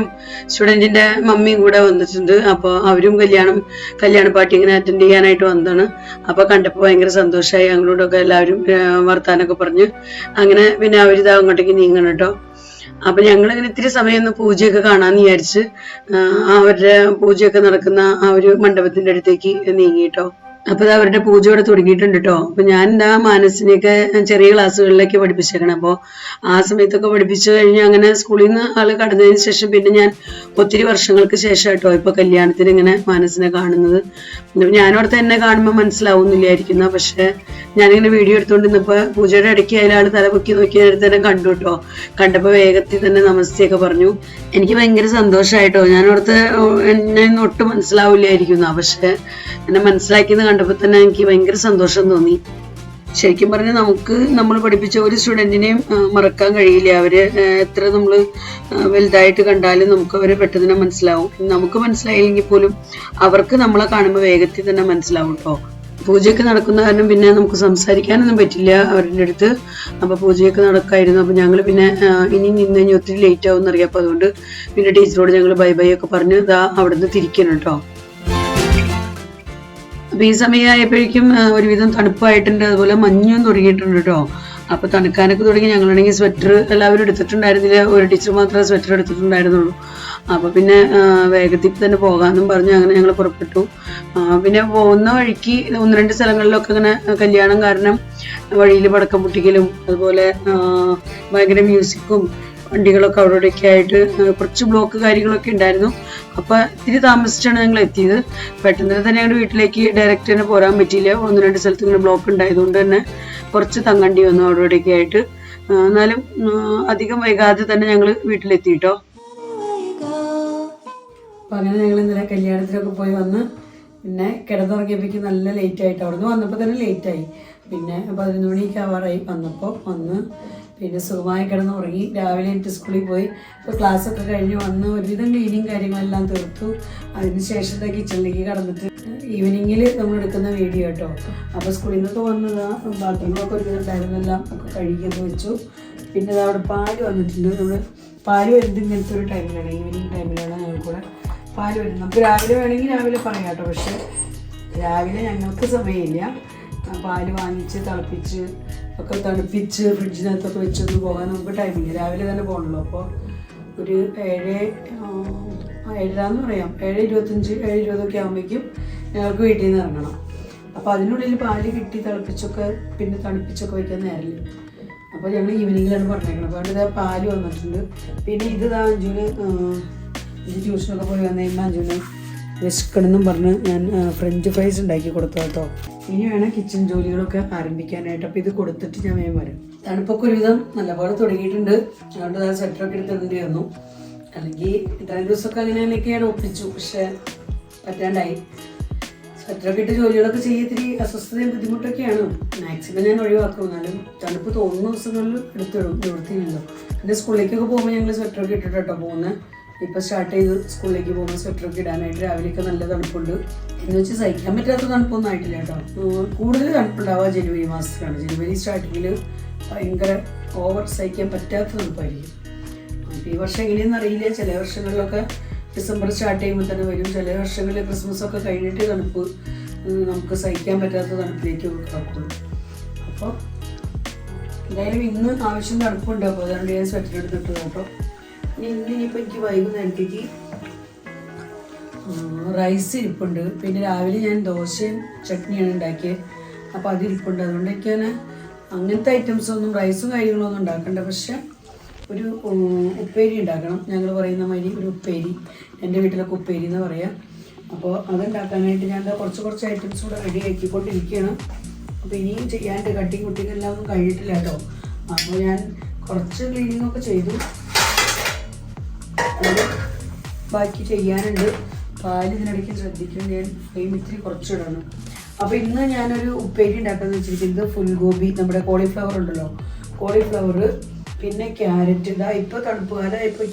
സ്റ്റുഡന്റിന്റെ മമ്മിയും കൂടെ വന്നിട്ടുണ്ട്. അപ്പോൾ അവരും കല്യാണ പാർട്ടി ഇങ്ങനെ അറ്റൻഡ് ചെയ്യാനായിട്ട് വന്നതാണ്. അപ്പൊ കണ്ടപ്പോൾ ഭയങ്കര സന്തോഷമായി. ഞങ്ങളോടൊക്കെ എല്ലാവരും വർത്താനൊക്കെ പറഞ്ഞ് അങ്ങനെ പിന്നെ അവരിതാ അങ്ങോട്ടേക്ക് നീങ്ങണം കേട്ടോ. അപ്പൊ ഞങ്ങളിങ്ങനെ ഇത്തിരി സമയം ഒന്ന് പൂജയൊക്കെ കാണാന്ന് വിചാരിച്ച് അവരുടെ പൂജയൊക്കെ നടക്കുന്ന ആ ഒരു മണ്ഡപത്തിന്റെ അടുത്തേക്ക് നീങ്ങി കേട്ടോ. അപ്പൊ അവരുടെ പൂജ ഇവിടെ തുടങ്ങിയിട്ടുണ്ട് കേട്ടോ. അപ്പൊ ഞാൻ മാനസിനെയൊക്കെ ചെറിയ ക്ലാസ്സുകളിലൊക്കെ പഠിപ്പിച്ചേക്കണം. അപ്പോൾ ആ സമയത്തൊക്കെ പഠിപ്പിച്ചു കഴിഞ്ഞ് അങ്ങനെ സ്കൂളിൽ നിന്ന് ആള് കടന്നതിന് ശേഷം പിന്നെ ഞാൻ ഒത്തിരി വർഷങ്ങൾക്ക് ശേഷം കേട്ടോ ഇപ്പൊ കല്യാണത്തിന് ഇങ്ങനെ മാനസിനെ കാണുന്നത്. ഞാനോടത്ത് എന്നെ കാണുമ്പോൾ മനസ്സിലാവുന്നില്ലായിരിക്കുന്ന, പക്ഷെ ഞാനിങ്ങനെ വീഡിയോ എടുത്തുകൊണ്ടിരുന്നപ്പോ പൂജയുടെ ഇടയ്ക്ക് അയാൾ തലപൊക്കി നോക്കിയ നേരത്തെ തന്നെ കണ്ടു കേട്ടോ. കണ്ടപ്പോ വേഗത്തിൽ തന്നെ നമസ്തയൊക്കെ പറഞ്ഞു. എനിക്ക് ഭയങ്കര സന്തോഷമായിട്ടോ. ഞാനോടത്ത് എന്നെ ഒട്ടും മനസ്സിലാവില്ലായിരിക്കുന്ന, പക്ഷെ എന്നെ മനസ്സിലാക്കിയെന്ന് കണ്ടപ്പോൾ തന്നെ എനിക്ക് ഭയങ്കര സന്തോഷം തോന്നി. ശരിക്കും പറഞ്ഞാൽ നമ്മൾ പഠിപ്പിച്ച ഒരു സ്റ്റുഡന്റിനെയും മറക്കാൻ കഴിയില്ല. അവര് എത്ര നമ്മൾ വലുതായിട്ട് കണ്ടാലും നമുക്ക് അവരെ പെട്ടെന്ന് മനസ്സിലാവും. നമുക്ക് മനസ്സിലായില്ലെങ്കിൽ പോലും അവർക്ക് നമ്മളെ കാണുമ്പോൾ വേഗത്തിൽ തന്നെ മനസ്സിലാവും കേട്ടോ. പൂജയൊക്കെ നടക്കുന്ന കാരണം പിന്നെ നമുക്ക് സംസാരിക്കാനൊന്നും പറ്റില്ല അവരുടെ അടുത്ത്. അപ്പൊ പൂജയൊക്കെ നടക്കായിരുന്നു. അപ്പൊ ഞങ്ങൾ പിന്നെ ഇനി നിന്ന് കഴിഞ്ഞാൽ ഒത്തിരി ലേറ്റ് ആവും എന്നറിയാം. അപ്പൊ അതുകൊണ്ട് പിന്നെ ടീച്ചറോട് ഞങ്ങൾ ബൈ ബൈ ഒക്കെ പറഞ്ഞ് അവിടെ നിന്ന് തിരിക്കണം കേട്ടോ. അപ്പൊ ഈ സമയമായപ്പോഴേക്കും ഒരുവിധം തണുപ്പായിട്ടുണ്ട്, അതുപോലെ മഞ്ഞും തുടങ്ങിയിട്ടുണ്ട് കേട്ടോ. അപ്പോൾ തണുക്കാനൊക്കെ തുടങ്ങി. ഞങ്ങളാണെങ്കിൽ സ്വെറ്റർ എല്ലാവരും എടുത്തിട്ടുണ്ടായിരുന്നില്ല, ഒരു ടീച്ചർ മാത്രമേ സ്വെറ്റർ എടുത്തിട്ടുണ്ടായിരുന്നുള്ളൂ. അപ്പോൾ പിന്നെ വേഗത്തിൽ തന്നെ പോകാമെന്നും പറഞ്ഞു അങ്ങനെ ഞങ്ങൾ പുറപ്പെട്ടു. പിന്നെ പോകുന്ന വഴിക്ക് 1-2 സ്ഥലങ്ങളിലൊക്കെ ഇങ്ങനെ കല്യാണം കാരണം വഴിയിൽ പടക്കം പൊട്ടിക്കലും അതുപോലെ ഭയങ്കര മ്യൂസിക്കും വണ്ടികളൊക്കെ അവിടെയൊക്കെ ആയിട്ട് കുറച്ച് ബ്ലോക്ക് കാര്യങ്ങളൊക്കെ ഉണ്ടായിരുന്നു. അപ്പോൾ ഇത്തിരി താമസിച്ചാണ് ഞങ്ങൾ എത്തിയത്. പെട്ടെന്ന് തന്നെ ഞങ്ങളുടെ വീട്ടിലേക്ക് ഡയറക്റ്റ് തന്നെ പോരാൻ പറ്റിയില്ല. 1-2 സ്ഥലത്ത് ഇങ്ങനെ ബ്ലോക്ക് ഉണ്ടായതുകൊണ്ട് തന്നെ കുറച്ച് തങ്ങണ്ടി വന്നു അവിടെയൊക്കെ ആയിട്ട്. എന്നാലും അധികം വൈകാതെ തന്നെ ഞങ്ങൾ വീട്ടിലെത്തി കേട്ടോ. അപ്പം അങ്ങനെ ഞങ്ങൾ ഇന്നലെ കല്യാണത്തിനൊക്കെ പോയി വന്ന് പിന്നെ കിടന്നുറങ്ങിയപ്പോഴേക്കും നല്ല ലേറ്റായിട്ട് അവിടെ നിന്ന് വന്നപ്പോൾ തന്നെ ലേറ്റായി. പിന്നെ 11 മണിക്ക് ആവാറായി വന്നപ്പോൾ പിന്നെ സുഖമായി കിടന്ന് ഉറങ്ങി. രാവിലെ എനിക്ക് സ്കൂളിൽ പോയി. ഇപ്പോൾ ക്ലാസ്സൊക്കെ കഴിഞ്ഞ് വന്ന് ഒരുവിധം ക്ലീനിങ് കാര്യങ്ങളെല്ലാം തീർത്തു. അതിന് ശേഷം കിച്ചണിലേക്ക് കടന്നിട്ട് ഈവനിങ്ങിൽ നമ്മൾ എടുക്കുന്ന വീഡിയോ കേട്ടോ. അപ്പോൾ സ്കൂളിൽ നിന്നൊക്കെ വന്നതാ ബാത്റൂമിലൊക്കെ ഒരുവിധം ഉണ്ടായിരുന്നെല്ലാം ഒക്കെ കഴുകിയെന്ന് വെച്ചു. പിന്നെ അവിടെ പാല് വന്നിട്ടുണ്ട്. നമ്മൾ പാല് വരുന്നത് ഇങ്ങനത്തെ ഒരു ടൈമിലാണ്, ഈവനിങ് ടൈമിലാണ് ഞങ്ങൾക്കൂടെ പാല് വരുന്നത്. നമുക്ക് രാവിലെ വേണമെങ്കിൽ രാവിലെ പറയാം കേട്ടോ, പക്ഷേ രാവിലെ ഞങ്ങൾക്ക് സമയമില്ല. പാല് വാങ്ങിച്ച് തിളപ്പിച്ച് ഒക്കെ തണുപ്പിച്ച് ഫ്രിഡ്ജിനകത്തൊക്കെ വെച്ചൊന്നും പോകാൻ നമുക്ക് ടൈമില്ല. രാവിലെ തന്നെ പോകണല്ലോ. അപ്പോൾ ഒരു 7:00 പറയാം, 7:25 7:20 ആകുമ്പോഴേക്കും ഞങ്ങൾക്ക് വീട്ടിൽ നിന്ന് ഇറങ്ങണം. അപ്പോൾ അതിനുള്ളിൽ പാല് കിട്ടി തിളപ്പിച്ചൊക്കെ പിന്നെ തണുപ്പിച്ചൊക്കെ വയ്ക്കാൻ നേരമില്ല. അപ്പോൾ ഞങ്ങൾ ഈവനിങ്ങിലാണ് പറഞ്ഞേക്കണം. അപ്പോൾ അവിടെ പാല് വന്നിട്ടുണ്ട്. പിന്നെ ഇത് അഞ്ജുന് ട്യൂഷനൊക്കെ പോയി വന്നു കഴിയുമ്പോൾ അഞ്ജുന് വിശക്കണമെന്നും പറഞ്ഞ് ഞാൻ ഫ്രഞ്ച് ഫ്രൈസ് ഉണ്ടാക്കി കൊടുത്തു കേട്ടോ. ഇനി വേണം കിച്ചൺ ജോലികളൊക്കെ ആരംഭിക്കാനായിട്ട്. അപ്പോൾ ഇത് കൊടുത്തിട്ട് ഞാൻ വേഗം വരും. തണുപ്പൊക്കെ ഒരുവിധം നല്ലപോലെ തുടങ്ങിയിട്ടുണ്ട്. അതുകൊണ്ട് സ്വെറ്ററൊക്കെ എടുത്തിടേണ്ടി വന്നു. അല്ലെങ്കിൽ ഇത്രയും ദിവസമൊക്കെ അങ്ങനെയൊക്കെയാണ് ഒപ്പിച്ചു, പക്ഷേ പറ്റാണ്ടായി. സ്വെറ്ററൊക്കെ ഇട്ട് ജോലികളൊക്കെ ചെയ്യത്തിരി അസ്വസ്ഥതയും ബുദ്ധിമുട്ടൊക്കെയാണ്. മാക്സിമം ഞാൻ ഒഴിവാക്കും. എന്നാലും തണുപ്പ് തോന്നുന്ന ദിവസങ്ങളിൽ എടുത്തിടും, നിവൃത്തിയില്ലല്ലോ. പിന്നെ സ്കൂളിലേക്കൊക്കെ പോകുമ്പോൾ ഞങ്ങൾ സ്വെറ്ററൊക്കെ ഇട്ടിട്ടോ പോകുന്നത്. ഇപ്പോൾ സ്റ്റാർട്ട് ചെയ്ത് സ്കൂളിലേക്ക് പോകുമ്പോൾ സ്വെറ്ററൊക്കെ ഇടാനായിട്ട്. രാവിലെയൊക്കെ നല്ല തണുപ്പുണ്ട്. എന്ന് വെച്ച് സഹിക്കാൻ പറ്റാത്ത തണുപ്പൊന്നും ആയിട്ടില്ല കേട്ടോ. കൂടുതൽ തണുപ്പുണ്ടാവുക ജനുവരി മാസത്തിലാണ്. ജനുവരി സ്റ്റാർട്ടിങ്ങിൽ ഭയങ്കര ഓവർ സഹിക്കാൻ പറ്റാത്ത തണുപ്പായിരിക്കും. അപ്പോൾ ഈ വർഷം എങ്ങനെയെന്ന് അറിയില്ല. ചില വർഷങ്ങളിലൊക്കെ ഡിസംബർ സ്റ്റാർട്ട് ചെയ്യുമ്പോൾ തന്നെ വരും. ചില വർഷങ്ങളിൽ ക്രിസ്മസൊക്കെ കഴിഞ്ഞിട്ട് തണുപ്പ് നമുക്ക് സഹിക്കാൻ പറ്റാത്ത തണുപ്പിലേക്ക് കിടക്കുള്ളൂ. അപ്പോൾ എന്തായാലും ഇന്ന് ആവശ്യം തണുപ്പുണ്ട്. അപ്പോൾ അതുകൊണ്ട് ഞാൻ സ്വെറ്റർ എടുത്തിട്ട് കേട്ടോ. ഇനിയിപ്പോൾ എനിക്ക് വൈകുന്നേരത്തേക്ക് റൈസ് ഇരിപ്പുണ്ട്. പിന്നെ രാവിലെ ഞാൻ ദോശയും ചട്നിയാണ് ഉണ്ടാക്കിയത്. അപ്പോൾ അതിരിപ്പുണ്ട്. അതുകൊണ്ട് എനിക്കങ്ങനെ അങ്ങനത്തെ ഐറ്റംസൊന്നും റൈസും കാര്യങ്ങളൊന്നും ഉണ്ടാക്കണ്ട. പക്ഷെ ഒരു ഉപ്പേരി ഉണ്ടാക്കണം. ഞങ്ങൾ പറയുന്ന മാതിരി ഒരു ഉപ്പേരി, എൻ്റെ വീട്ടിലൊക്കെ ഉപ്പേരി എന്ന് പറയാം. അപ്പോൾ അതുണ്ടാക്കാനായിട്ട് ഞാൻ കുറച്ച് ഐറ്റംസ് കൂടെ റെഡി ആക്കിക്കൊണ്ടിരിക്കുകയാണ്. അപ്പോൾ ഇനിയും ചെയ്യാണ്ട് കട്ടിങ് കുട്ടിങ് എല്ലാം ഒന്നും കഴിഞ്ഞിട്ടില്ല കേട്ടോ. അപ്പോൾ ഞാൻ കുറച്ച് ക്ലീനിങ് ഒക്കെ ചെയ്തു. അത് ബാക്കി ചെയ്യാനുണ്ട്. പാല് ഇതിനിടയ്ക്ക് ശ്രദ്ധിക്കണം. ഞാൻ ഫ്ലെയിം ഇത്തിരി കുറച്ചിടണം. അപ്പോൾ ഇന്ന് ഞാനൊരു ഉപ്പേരി ഉണ്ടാക്കാമെന്ന് വെച്ചിരിക്കുന്നത് ഫുൾ ഗോബി, നമ്മുടെ കോളിഫ്ലവർ ഉണ്ടല്ലോ, കോളിഫ്ലവർ പിന്നെ ക്യാരറ്റ്. ഇതാ ഇപ്പോൾ തണുപ്പ് കാലമായപ്പോൾ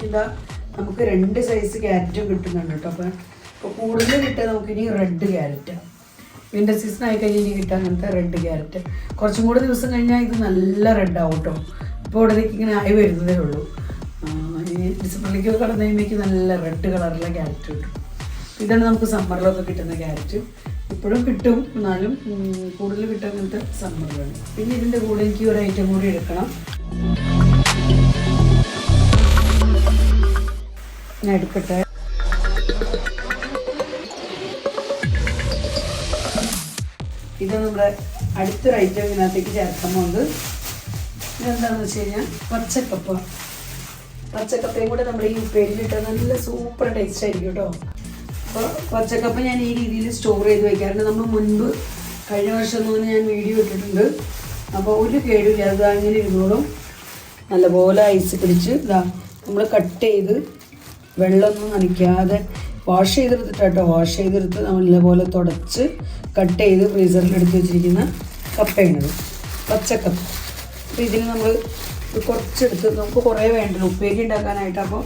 നമുക്ക് 2 സൈസ് ക്യാരറ്റും കിട്ടുന്നുണ്ട് കേട്ടോ. അപ്പോൾ കൂടുതൽ കിട്ടുക നമുക്കിനി റെഡ് ക്യാരറ്റാണ്. വിൻ്റർ സീസൺ ആയി കഴിഞ്ഞാൽ ഇനി കിട്ടുക അങ്ങനത്തെ റെഡ് ക്യാരറ്റ്. കുറച്ചും കൂടി ദിവസം കഴിഞ്ഞാൽ ഇത് നല്ല റെഡാവും കേട്ടോ. ഇപ്പോൾ ഇവിടേക്ക് ഇങ്ങനെ ആയി വരുന്നതേ ഉള്ളൂ. ഡിസംബറിലേക്ക് കടന്നു കഴിയുമ്പോഴേക്ക് നല്ല റെഡ് കളറിലെ ക്യാരറ്റ് കിട്ടും. ഇതാണ് നമുക്ക് സമ്മറിലൊക്കെ കിട്ടുന്ന ക്യാരറ്റ്. ഇപ്പോഴും കിട്ടും, എന്നാലും കൂടുതൽ കിട്ടുക അങ്ങനത്തെ സമ്മറിലാണ്. പിന്നെ ഇതിൻ്റെ കൂടെ എനിക്ക് ഒരു ഐറ്റം കൂടി എടുക്കണം. ഞാൻ എടുക്കട്ടെ. ഇത് നമ്മുടെ അടുത്തൊരു ഐറ്റം ഇതിനകത്തേക്ക് ചേർക്കാൻ പോകുന്നത് ഇതെന്താണെന്ന് വെച്ച് കഴിഞ്ഞാൽ പച്ചക്കപ്പയും കൂടെ നമ്മുടെ ഈ ഉപ്പേരിയിലിട്ടാൽ നല്ല സൂപ്പർ ടേസ്റ്റ് ആയിരിക്കും കേട്ടോ. അപ്പോൾ പച്ചക്കപ്പ ഞാൻ ഈ രീതിയിൽ സ്റ്റോർ ചെയ്ത് വയ്ക്കാറുണ്ട്. നമ്മൾ മുൻപ് കഴിഞ്ഞ വർഷം മുതൽ ഞാൻ വീഡിയോ ഇട്ടിട്ടുണ്ട്. അപ്പോൾ ഒരു കേടില്ല, അത് അങ്ങനെ ഇരുന്നോളും. നല്ലപോലെ ഐസ് പിടിച്ച് ഇതാ നമ്മൾ കട്ട് ചെയ്ത് വെള്ളമൊന്നും നനയ്ക്കാതെ വാഷ് ചെയ്തെടുത്തിട്ട് കേട്ടോ. വാഷ് ചെയ്തെടുത്ത് നല്ലപോലെ തുടച്ച് കട്ട് ചെയ്ത് ഫ്രീസറിൽ എടുത്ത് വെച്ചിരിക്കുന്ന കപ്പയാണിത്, പച്ചക്കപ്പ. അപ്പോൾ ഇതിന് നമ്മൾ കുറച്ചെടുത്ത്, നമുക്ക് കുറേ വേണ്ടല്ലോ ഉപ്പേരി ഉണ്ടാക്കാനായിട്ട്. അപ്പോൾ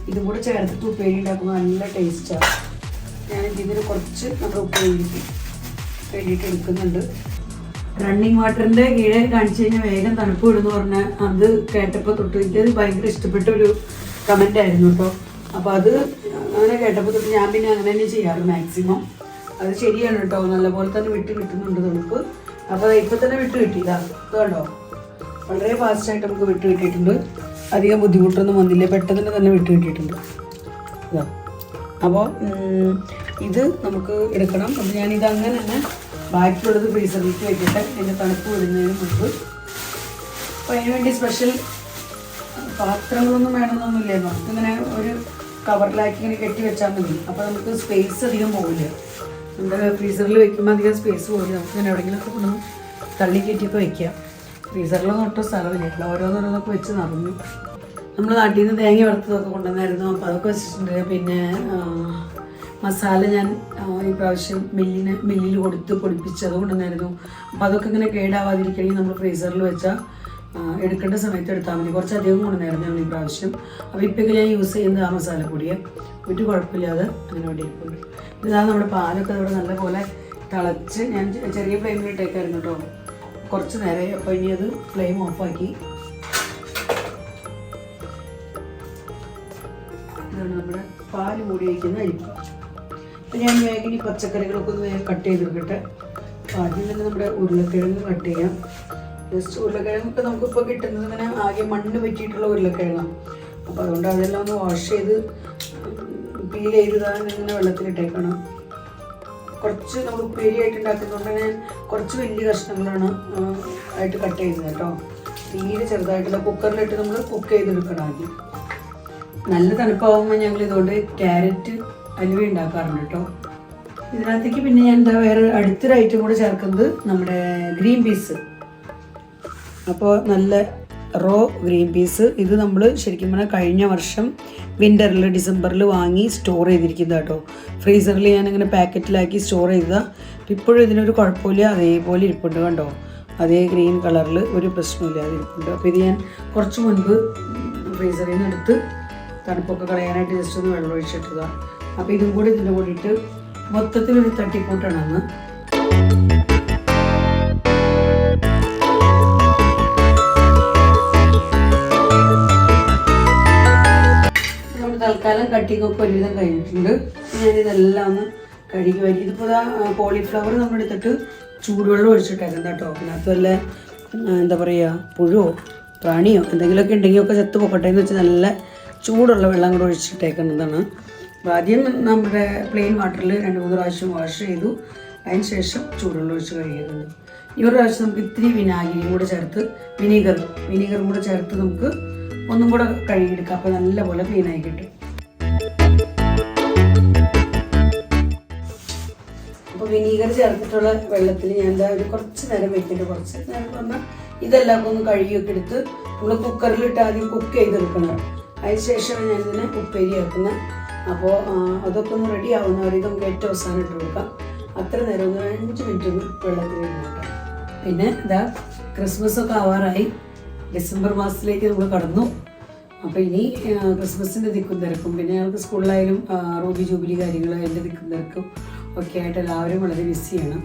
ഇതും കൂടെ ചേർത്തിട്ട് ഉപ്പേരി ഉണ്ടാക്കുമ്പോൾ നല്ല ടേസ്റ്റാണ്. ഞാൻ ഇതിന് കുറച്ച് നമ്മുടെ ഉപ്പേരിക്ക് വേണ്ടിയിട്ട് എടുക്കുന്നുണ്ട്. റണ്ണിങ് വാട്ടറിൻ്റെ കീഴെ കാണിച്ചു കഴിഞ്ഞാൽ വേഗം തണുപ്പ് വിടുന്നു പറഞ്ഞാൽ അത് കേട്ടപ്പോൾ തൊട്ട് എനിക്കത് ഭയങ്കര ഇഷ്ടപ്പെട്ട ഒരു കമൻ്റ് ആയിരുന്നു കേട്ടോ. അപ്പോൾ അത് അങ്ങനെ കേട്ടപ്പോൾ തൊട്ട് ഞാൻ പിന്നെ അങ്ങനെ തന്നെ ചെയ്യാറ് മാക്സിമം. അത് ശരിയാണ് കേട്ടോ, നല്ലപോലെ തന്നെ വിട്ട് കിട്ടുന്നുണ്ട് തണുപ്പ്. അപ്പോൾ ഇപ്പം തന്നെ വിട്ട് കിട്ടിയതാ, ഇത് കണ്ടോ വളരെ ഫാസ്റ്റായിട്ട് നമുക്ക് വിട്ട് കിട്ടിയിട്ടുണ്ട്. അധികം ബുദ്ധിമുട്ടൊന്നും വന്നില്ല, പെട്ടെന്ന് തന്നെ വിട്ട് കിട്ടിയിട്ടുണ്ട്. ഇതാ അപ്പോൾ ഇത് നമുക്ക് എടുക്കണം. അപ്പോൾ ഞാനിത് അങ്ങനെ തന്നെ ബാക്കിയുള്ളത് ഫ്രീസറിലേക്ക് വെച്ചിട്ട് ഇതിൻ്റെ തണുപ്പ് വിടുന്നതിന് മുമ്പ്. അപ്പോൾ അതിന് വേണ്ടി സ്പെഷ്യൽ പാത്രങ്ങളൊന്നും വേണമെന്നൊന്നുമില്ലായിരുന്നു. ഇങ്ങനെ ഒരു കവറിലാക്കി ഇങ്ങനെ കെട്ടി വെച്ചാൽ മതി. അപ്പോൾ നമുക്ക് സ്പേസ് അധികം പോകില്ല. നമ്മുടെ ഫ്രീസറിൽ വെക്കുമ്പോൾ അധികം സ്പേസ് പോകില്ല. നമുക്ക് ഇങ്ങനെ എവിടെയെങ്കിലുമൊക്കെ കൊണ്ടു തള്ളി കയറ്റിയൊക്കെ വയ്ക്കുക. ഫ്രീസറിലൊന്നും ഒട്ടും സ്ഥലമില്ല, ഓരോന്നോരോന്നൊക്കെ വെച്ച് നിറഞ്ഞു. നമ്മൾ നാട്ടിൽ നിന്ന് തേങ്ങ വറുത്തതൊക്കെ കൊണ്ടുവന്നായിരുന്നു. അപ്പോൾ അതൊക്കെ വെച്ചിട്ടുണ്ട്. പിന്നെ മസാല ഞാൻ ഈ പ്രാവശ്യം മില്ലിൽ കൊടുത്ത് പൊടിപ്പിച്ചത് കൊണ്ടുവന്നായിരുന്നു. അപ്പോൾ അതൊക്കെ ഇങ്ങനെ കേടാവാതിരിക്കണമെങ്കിൽ നമ്മൾ ഫ്രീസറിൽ വെച്ചാൽ എടുക്കേണ്ട സമയത്ത് എടുത്താൽ മതി. കുറച്ചധികം കൊണ്ടുവന്നായിരുന്നു ഞങ്ങൾ ഈ പ്രാവശ്യം. അപ്പോൾ ഇപ്പോഴൊക്കെ ഞാൻ യൂസ് ചെയ്യുന്നത് ആ മസാലപ്പൊടിയെ ഒരു കുഴപ്പമില്ലാതെ അങ്ങനെ വേണ്ടി ഇരിപ്പുണ്ട്. ഇതാണ് നമ്മുടെ പാലൊക്കെ അവിടെ നല്ലപോലെ തിളച്ച് ഞാൻ ചെറിയ ഫ്ലെയിമിലിട്ടേക്കായിരുന്നു കേട്ടോ കുറച്ച് നേരം. അപ്പോൾ ഇനി അത് ഫ്ലെയിം ഓഫാക്കി ഇതാണ് നമ്മുടെ പാല് മൂടി വയ്ക്കുന്ന അരിപ്പ്. അപ്പം ഞാൻ വേഗം ഈ പച്ചക്കറികളൊക്കെ ഒന്ന് വേഗം കട്ട് ചെയ്തെടുക്കട്ടെ. അപ്പോൾ ആദ്യം തന്നെ നമ്മുടെ ഉരുളക്കിഴങ്ങ് കട്ട് ചെയ്യാം. ജസ്റ്റ് ഉരുളക്കിഴങ്ങൊക്കെ നമുക്കിപ്പോൾ കിട്ടുന്നത് ഇങ്ങനെ ആകെ മണ്ണ് പറ്റിയിട്ടുള്ള ഉരുളക്കിഴങ്ങാണ്. അപ്പോൾ അതുകൊണ്ട് അതെല്ലാം ഒന്ന് വാഷ് ചെയ്ത് പീൽ ചെയ്തതാണ് ഇങ്ങനെ വെള്ളത്തിലിട്ടേക്കണം. കുറച്ച് നമ്മൾ ഉപ്പേരിയായിട്ട് ഉണ്ടാക്കുന്നതുകൊണ്ട് തന്നെ കുറച്ച് വലിയ കഷ്ണങ്ങളാണ് ആയിട്ട് കട്ട് ചെയ്യുന്നത് കേട്ടോ. തീരെ ചെറുതായിട്ടുള്ള കുക്കറിലിട്ട് നമ്മൾ കുക്ക് ചെയ്തെടുക്കണം ആദ്യം. നല്ല തണുപ്പാകുമ്പോൾ ഞങ്ങൾ ഇതുകൊണ്ട് ക്യാരറ്റ് അലുവ ഉണ്ടാക്കാറുണ്ട് കേട്ടോ. ഇതിനകത്തേക്ക് പിന്നെ ഞാൻ എന്താ വേറെ അടുത്തൊരു ഐറ്റം കൂടെ ചേർക്കുന്നത് നമ്മുടെ ഗ്രീൻ പീസ്. അപ്പോൾ നല്ല റോ ഗ്രീൻ പീസ്. ഇത് നമ്മൾ ശരിക്കും പറഞ്ഞാൽ കഴിഞ്ഞ വർഷം വിൻ്ററിൽ ഡിസംബറിൽ വാങ്ങി സ്റ്റോർ ചെയ്തിരിക്കുന്നത് കേട്ടോ. ഫ്രീസറിൽ ഞാനിങ്ങനെ പാക്കറ്റിലാക്കി സ്റ്റോർ ചെയ്തതാണ്. ഇപ്പോഴും ഇതിനൊരു കുഴപ്പമില്ല, അതേപോലെ ഇരിപ്പുണ്ട് കണ്ടോ. അതേ ഗ്രീൻ കളറിൽ ഒരു പ്രശ്നമില്ലാതെ ഇരിപ്പുണ്ട്. അപ്പോൾ ഇത് ഞാൻ കുറച്ച് മുൻപ് ഫ്രീസറിൽ നിന്ന് എടുത്ത് തണുപ്പൊക്കെ കളയാനായിട്ട് ജസ്റ്റ് ഒന്ന് വെള്ളം ഒഴിച്ചിട്ടതാണ്. അപ്പോൾ ഇതും കൂടി ഇതിൻ്റെ കൂടിയിട്ട് മൊത്തത്തിലൊരു തട്ടിക്കൂട്ടാണെന്ന്. നമ്മൾ തൽക്കാലം കട്ടിങ്ങൊക്കെ ഒരുവിധം കഴിഞ്ഞിട്ടുണ്ട്. ഞാനിതെല്ലാം ഒന്ന് കഴുകി വരി. ഇതിപ്പോൾ കോളിഫ്ലവർ നമ്മൾ എടുത്തിട്ട് ചൂടുവെള്ളം ഒഴിച്ചിട്ടേക്കാം കേട്ടോ. അതിനകത്ത് വല്ല എന്താ പറയുക പുഴുവോ പ്രാണിയോ എന്തെങ്കിലുമൊക്കെ ഉണ്ടെങ്കിൽ ഒക്കെ ചത്ത് പൊക്കട്ടെ എന്ന് വെച്ചാൽ നല്ല ചൂടുള്ള വെള്ളം കൂടെ ഒഴിച്ചിട്ടേക്കുന്നതാണ്. അപ്പോൾ ആദ്യം നമ്മുടെ പ്ലെയിൻ വാട്ടറിൽ 2-3 പ്രാവശ്യം വാഷ് ചെയ്തു. അതിന് ശേഷം ചൂടുവെള്ളം ഒഴിച്ച് കഴുകിയിട്ടുണ്ട്. ഈ ഒരു പ്രാവശ്യം നമുക്ക് ഇത്തിരി വിനാഗിരിയും കൂടെ ചേർത്ത് വിനീഗറും കൂടെ ചേർത്ത് നമുക്ക് ഒന്നും കൂടെ കഴുകിയെടുക്കാം. അപ്പോൾ നല്ലപോലെ ക്ലീനായി കിട്ടും. അപ്പോൾ വിനീഗർ ചേർത്തിട്ടുള്ള വെള്ളത്തിൽ ഞാൻ എന്താ ഒരു കുറച്ച് നേരം വെക്കേണ്ടത്. കുറച്ച് നേരം പറഞ്ഞാൽ ഇതെല്ലാം ഒന്ന് കഴുകിയൊക്കെ എടുത്ത് നമ്മൾ കുക്കറിലിട്ട് ആദ്യം കുക്ക് ചെയ്തെടുക്കണം. അതിനുശേഷം ഞാനിതിനെ ഉപ്പേരിയാക്കുന്നത്. അപ്പോൾ അതൊക്കെ ഒന്ന് റെഡി ആവുന്നവരെ നമുക്ക് ഏറ്റവും അവസാനം ഇട്ട് കൊടുക്കാം. അത്ര നേരം ഒന്ന് 5 മിനിറ്റ് ഒന്ന് വെള്ളത്തിലിരുന്നോട്ടെ. പിന്നെ ഇതാ ക്രിസ്മസൊക്കെ ആവാറായി. ഡിസംബർ മാസത്തിലേക്ക് നമ്മൾ കടന്നു. അപ്പോൾ ഇനി ക്രിസ്മസിൻ്റെ ദിക്കും തിരക്കും, പിന്നെ ഞങ്ങൾക്ക് സ്കൂളിലായാലും റൂബി ജൂബിലി കാര്യങ്ങൾ അതിൻ്റെ ദിക്കും തിരക്കും ഒക്കെ ആയിട്ട് എല്ലാവരും വളരെ ബിസിയാണ്.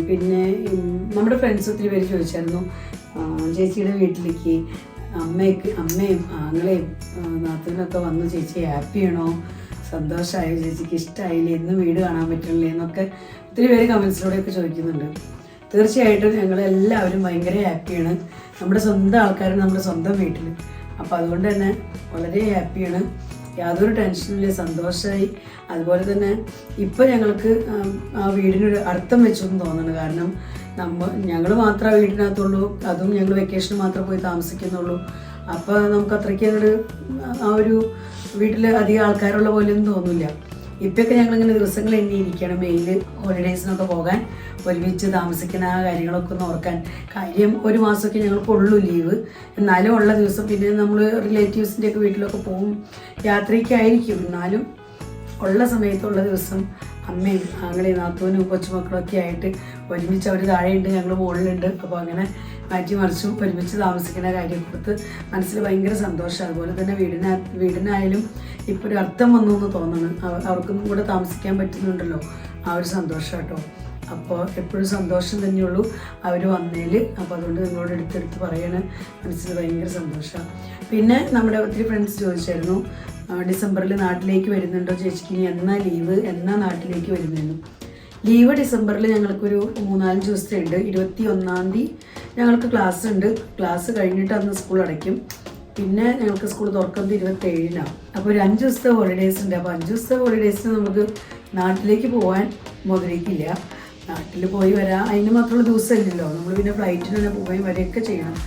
പിന്നെ നമ്മുടെ ഫ്രണ്ട്സ് ഒത്തിരി പേര് ചോദിച്ചായിരുന്നു ചേച്ചിയുടെ വീട്ടിലേക്ക് അമ്മയും ആങ്ങളെയും നാത്തൂനൊക്കെ വന്നു, ചേച്ചി ഹാപ്പിയാണോ, സന്തോഷമായോ, ചേച്ചിക്ക് ഇഷ്ടമായില്ലേ, ഇന്ന് വീട് കാണാൻ പറ്റില്ലേ എന്നൊക്കെ ഒത്തിരി പേര് കമൻസിലൂടെയൊക്കെ ചോദിക്കുന്നുണ്ട്. തീർച്ചയായിട്ടും ഞങ്ങളെല്ലാവരും ഭയങ്കര ഹാപ്പിയാണ്. നമ്മുടെ സ്വന്തം ആൾക്കാർ നമ്മുടെ സ്വന്തം വീട്ടിൽ. അപ്പോൾ അതുകൊണ്ട് തന്നെ വളരെ ഹാപ്പിയാണ്. യാതൊരു ടെൻഷനില്ല, സന്തോഷമായി. അതുപോലെ തന്നെ ഇപ്പോൾ ഞങ്ങൾക്ക് ആ വീടിനൊരു അർത്ഥം വെച്ചെന്ന് തോന്നുന്നു. കാരണം ഞങ്ങൾ മാത്രമേ വീടിനകത്തുള്ളൂ, അതും ഞങ്ങൾ വെക്കേഷൻ മാത്രമേ പോയി താമസിക്കുന്നുള്ളൂ. അപ്പോൾ നമുക്ക് അത്രയ്ക്ക് ആ ഒരു വീട്ടിൽ അധികം ആൾക്കാരുള്ള പോലെയൊന്നും തോന്നില്ല. ഇപ്പോഴൊക്കെ ഞങ്ങളിങ്ങനെ ദിവസങ്ങൾ എണ്ണിയിരിക്കണം മെയിൽ ഹോളിഡേയ്സിനൊക്കെ പോകാൻ, ഒരുമിച്ച് താമസിക്കുന്ന ആ കാര്യങ്ങളൊക്കെ ഒന്ന് ഓർക്കാൻ. കാര്യം 1 മാസമൊക്കെ ഞങ്ങൾക്കുള്ളൂ ലീവ്. എന്നാലും ഉള്ള ദിവസം പിന്നെ നമ്മൾ റിലേറ്റീവ്സിൻ്റെയൊക്കെ വീട്ടിലൊക്കെ പോകും, യാത്രയ്ക്കായിരിക്കും. എന്നാലും ഉള്ള സമയത്തുള്ള ദിവസം അമ്മയും ആങ്ങളെയും നാത്തൂനും കൊച്ചുമക്കളൊക്കെ ആയിട്ട് ഒരുമിച്ച് അവർ താഴെയുണ്ട്, ഞങ്ങൾ മുകളിലുണ്ട്. അപ്പോൾ അങ്ങനെ മാറ്റി മറിച്ചും ഒരുമിച്ച് താമസിക്കുന്ന കാര്യം കൊടുത്ത് മനസ്സിൽ ഭയങ്കര സന്തോഷം. അതുപോലെ തന്നെ വീടിനായാലും ഇപ്പോൾ ഒരു അർത്ഥം വന്നു എന്ന് തോന്നുന്നു. അവർക്കും കൂടെ താമസിക്കാൻ പറ്റുന്നുണ്ടല്ലോ, ആ ഒരു സന്തോഷം കേട്ടോ. അപ്പോൾ എപ്പോഴും സന്തോഷം തന്നെയുള്ളൂ അവർ വന്നതിൽ. അപ്പോൾ അതുകൊണ്ട് നിങ്ങളോട് എടുത്തെടുത്ത് പറയണ മനസ്സിൽ ഭയങ്കര സന്തോഷമാണ്. പിന്നെ നമ്മുടെ ഒത്തിരി ഫ്രണ്ട്സ് ചോദിച്ചായിരുന്നു ഡിസംബറിൽ നാട്ടിലേക്ക് വരുന്നുണ്ടോ ചേച്ചിക്ക്, ഇനി എന്നാ ലീവ്, എന്നാ നാട്ടിലേക്ക് വരുന്നതെന്നും. ലീവ് ഡിസംബറിൽ ഞങ്ങൾക്കൊരു 3-4 ദിവസത്തെ ഉണ്ട്. 21-ാം തീയതി ഞങ്ങൾക്ക് ക്ലാസ് ഉണ്ട്. ക്ലാസ് കഴിഞ്ഞിട്ട് അന്ന് സ്കൂൾ അടയ്ക്കും. പിന്നെ ഞങ്ങൾക്ക് സ്കൂൾ തുറക്കുന്നത് 27-നാണ്. അപ്പോൾ ഒരു 5 ദിവസത്തെ ഹോളിഡേയ്സ് ഉണ്ട്. അപ്പോൾ 5 ദിവസത്തെ ഹോളിഡേയ്സിന് നമുക്ക് നാട്ടിലേക്ക് പോകാൻ മുതലിക്കില്ല. നാട്ടിൽ പോയി വരാം, അതിന് മാത്രമുള്ള ദിവസമില്ലല്ലോ. നമ്മൾ പിന്നെ ഫ്ലൈറ്റിന് തന്നെ പോവുകയും വരികയൊക്കെ ചെയ്യണം.